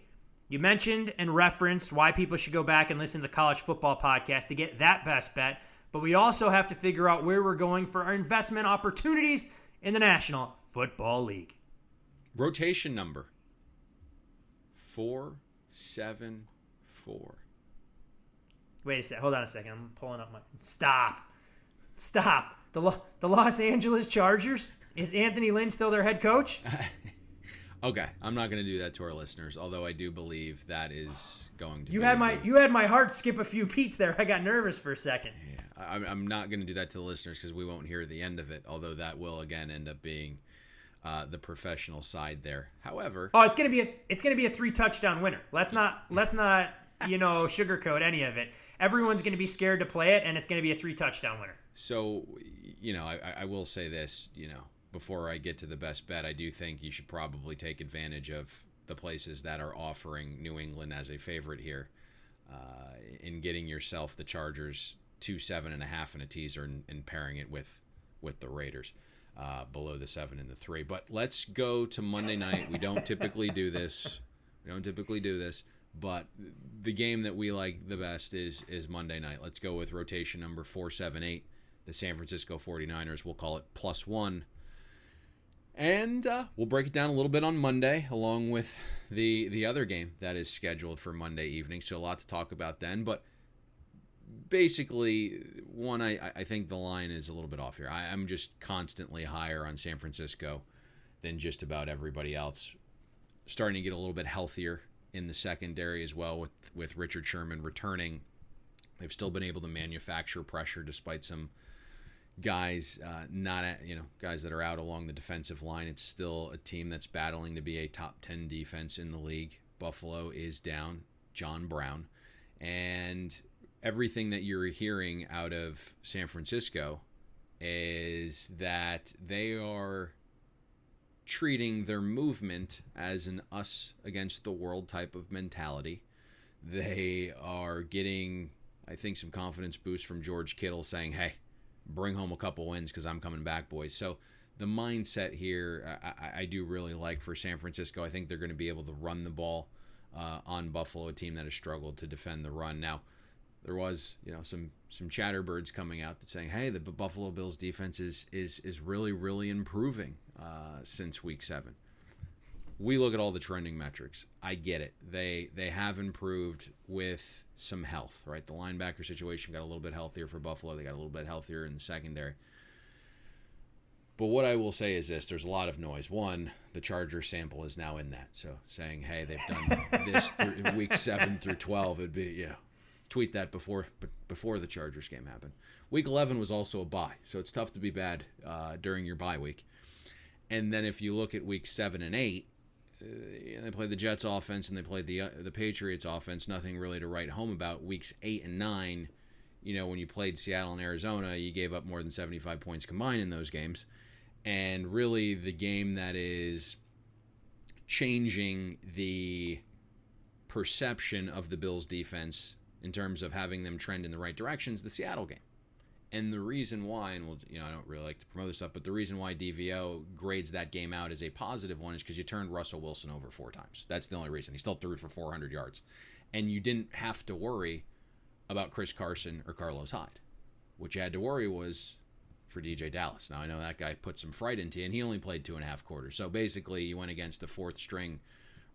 you mentioned and referenced why people should go back and listen to the college football podcast to get that best bet. But we also have to figure out where we're going for our investment opportunities in the National Football League. Rotation number 474. Wait a second. Hold on a second. I'm pulling up my... Stop. The Los Angeles Chargers? Is Anthony Lynn still their head coach? Okay, I'm not going to do that to our listeners, although I do believe that is going to be... You had my heart skip a few beats there. I got nervous for a second. Yeah, I'm not going to do that to the listeners because we won't hear the end of it, although that will, again, end up being... the professional side there. However, it's gonna be a 3-touchdown winner. Let's not sugarcoat any of it. Everyone's gonna be scared to play it, and it's gonna be a 3-touchdown winner. So, I will say this. before I get to the best bet, I do think you should probably take advantage of the places that are offering New England as a favorite here in getting yourself the Chargers 2-7.5 in a teaser and pairing it with the Raiders below the 7 and the 3. But let's go to Monday night. We don't typically do this. But the game that we like the best is Monday night. Let's go with rotation number 478, the San Francisco 49ers. We'll call it +1. And we'll break it down a little bit on Monday, along with the other game that is scheduled for Monday evening. So a lot to talk about then. But basically, I think the line is a little bit off here. I'm just constantly higher on San Francisco than just about everybody else. Starting to get a little bit healthier in the secondary as well with Richard Sherman returning. They've still been able to manufacture pressure despite some guys guys that are out along the defensive line. It's still a team that's battling to be a top 10 defense in the league. Buffalo is down John Brown, and everything that you're hearing out of San Francisco is that they are treating their movement as an us against the world type of mentality. They are getting, I think, some confidence boost from George Kittle saying, hey, bring home a couple wins because I'm coming back, boys. So the mindset here, I do really like for San Francisco. I think they're going to be able to run the ball on Buffalo, a team that has struggled to defend the run. Now, there was some chatterbirds coming out that saying, hey, the Buffalo Bills defense is really, really improving since week 7. We look at all the trending metrics. I get it. They have improved with some health, right? The linebacker situation got a little bit healthier for Buffalo. They got a little bit healthier in the secondary. But what I will say is this. There's a lot of noise. One, the Charger sample is now in that. So saying, hey, they've done this through week 7 through 12, it'd be, tweet that before the Chargers game happened. Week 11 was also a bye, so it's tough to be bad during your bye week. And then if you look at week 7 and 8, they played the Jets offense and they played the Patriots offense. Nothing really to write home about. Weeks 8 and 9, when you played Seattle and Arizona, you gave up more than 75 points combined in those games. And really the game that is changing the perception of the Bills defense in terms of having them trend in the right direction is the Seattle game. And the reason why, and I don't really like to promote this stuff, but the reason why DVO grades that game out as a positive one is because you turned Russell Wilson over 4 times. That's the only reason. He still threw for 400 yards. And you didn't have to worry about Chris Carson or Carlos Hyde. What you had to worry was for DJ Dallas. Now, I know that guy put some fright into you, and he only played 2.5 quarters. So basically, you went against a 4th-string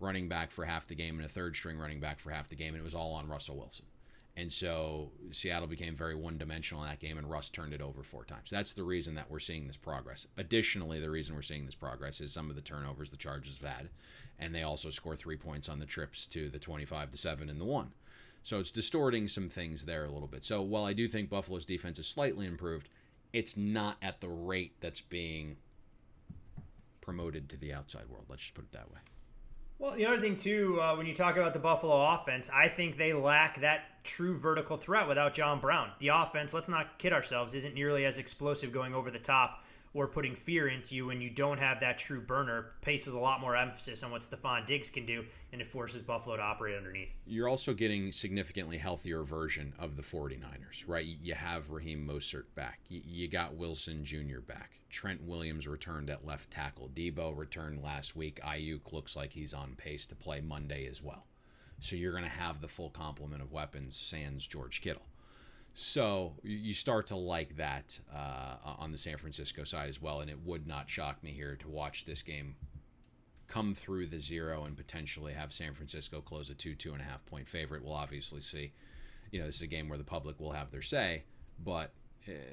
running back for half the game and a 3rd-string running back for half the game, and it was all on Russell Wilson. And so Seattle became very one-dimensional in that game, and Russ turned it over 4 times. That's the reason that we're seeing this progress. Additionally, the reason we're seeing this progress is some of the turnovers the Chargers have had, and they also score 3 points on the trips to the 25, the 7, and the 1. So it's distorting some things there a little bit. So while I do think Buffalo's defense is slightly improved, it's not at the rate that's being promoted to the outside world. Let's just put it that way. Well, the other thing, too, when you talk about the Buffalo offense, I think they lack that true vertical threat without John Brown. The offense, let's not kid ourselves, isn't nearly as explosive going over the top or putting fear into you when you don't have that true burner. Places a lot more emphasis on what Stephon Diggs can do, and it forces Buffalo to operate underneath. You're also getting significantly healthier version of the 49ers, right? You have Raheem Mostert back. You got Wilson Jr. back. Trent Williams returned at left tackle. Debo returned last week. Ayuk looks like he's on pace to play Monday as well. So you're going to have the full complement of weapons, sans George Kittle. So you start to like that on the San Francisco side as well, and it would not shock me here to watch this game come through the 0 and potentially have San Francisco close a 2.5 point favorite. We'll obviously see. This is a game where the public will have their say, but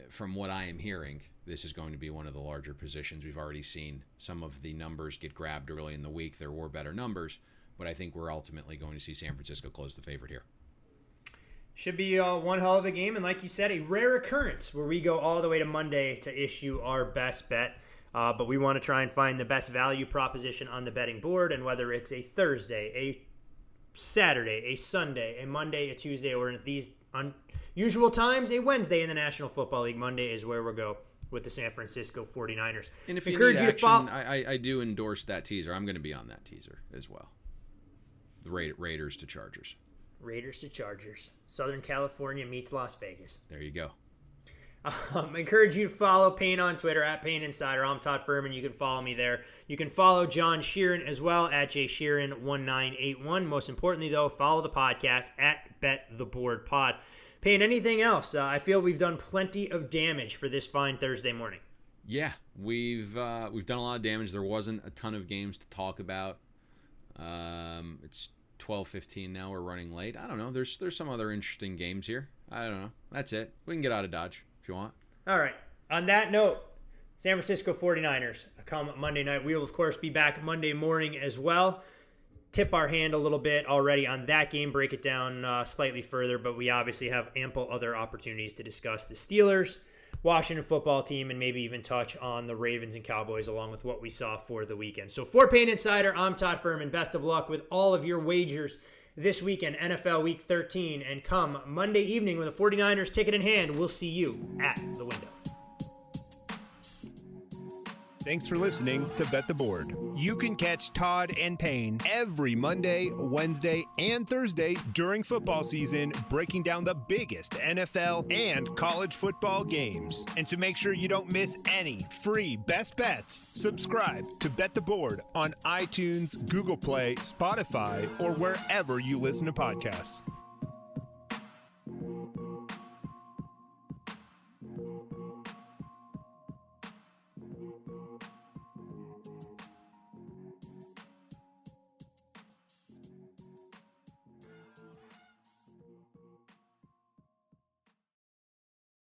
from what I am hearing, this is going to be one of the larger positions. We've already seen some of the numbers get grabbed early in the week. There were better numbers, but I think we're ultimately going to see San Francisco close the favorite here. Should be one hell of a game, and like you said, a rare occurrence where we go all the way to Monday to issue our best bet. But we want to try and find the best value proposition on the betting board, and whether it's a Thursday, a Saturday, a Sunday, a Monday, a Tuesday, or in these unusual times, a Wednesday in the National Football League, Monday is where we'll go. with the San Francisco 49ers. And if you encourage need you to follow. I do endorse that teaser. I'm going to be on that teaser as well. The Raiders to Chargers. Raiders to Chargers. Southern California meets Las Vegas. There you go. I encourage you to follow Payne on Twitter at Payne Insider. I'm Todd Furman. You can follow me there. You can follow John Sheeran as well at jsheeran1981. Most importantly, though, follow the podcast at Bet the Board Pod. Payne, anything else? I feel we've done plenty of damage for this fine Thursday morning. Yeah, we've done a lot of damage. There wasn't a ton of games to talk about. It's 12:15 now. We're running late. I don't know. There's some other interesting games here. I don't know. That's it. We can get out of Dodge if you want. All right. On that note, San Francisco 49ers come Monday night. We will, of course, be back Monday morning as well. Tip our hand a little bit already on that game, break it down slightly further, but we obviously have ample other opportunities to discuss the Steelers, Washington football team, and maybe even touch on the Ravens and Cowboys along with what we saw for the weekend. So for Payne Insider, I'm Todd Furman. Best of luck with all of your wagers this weekend, NFL Week 13. And come Monday evening with a 49ers ticket in hand, we'll see you at the window. Thanks for listening to Bet the Board. You can catch Todd and Payne every Monday, Wednesday, and Thursday during football season, breaking down the biggest NFL and college football games. And to make sure you don't miss any free best bets, subscribe to Bet the Board on iTunes, Google Play, Spotify, or wherever you listen to podcasts.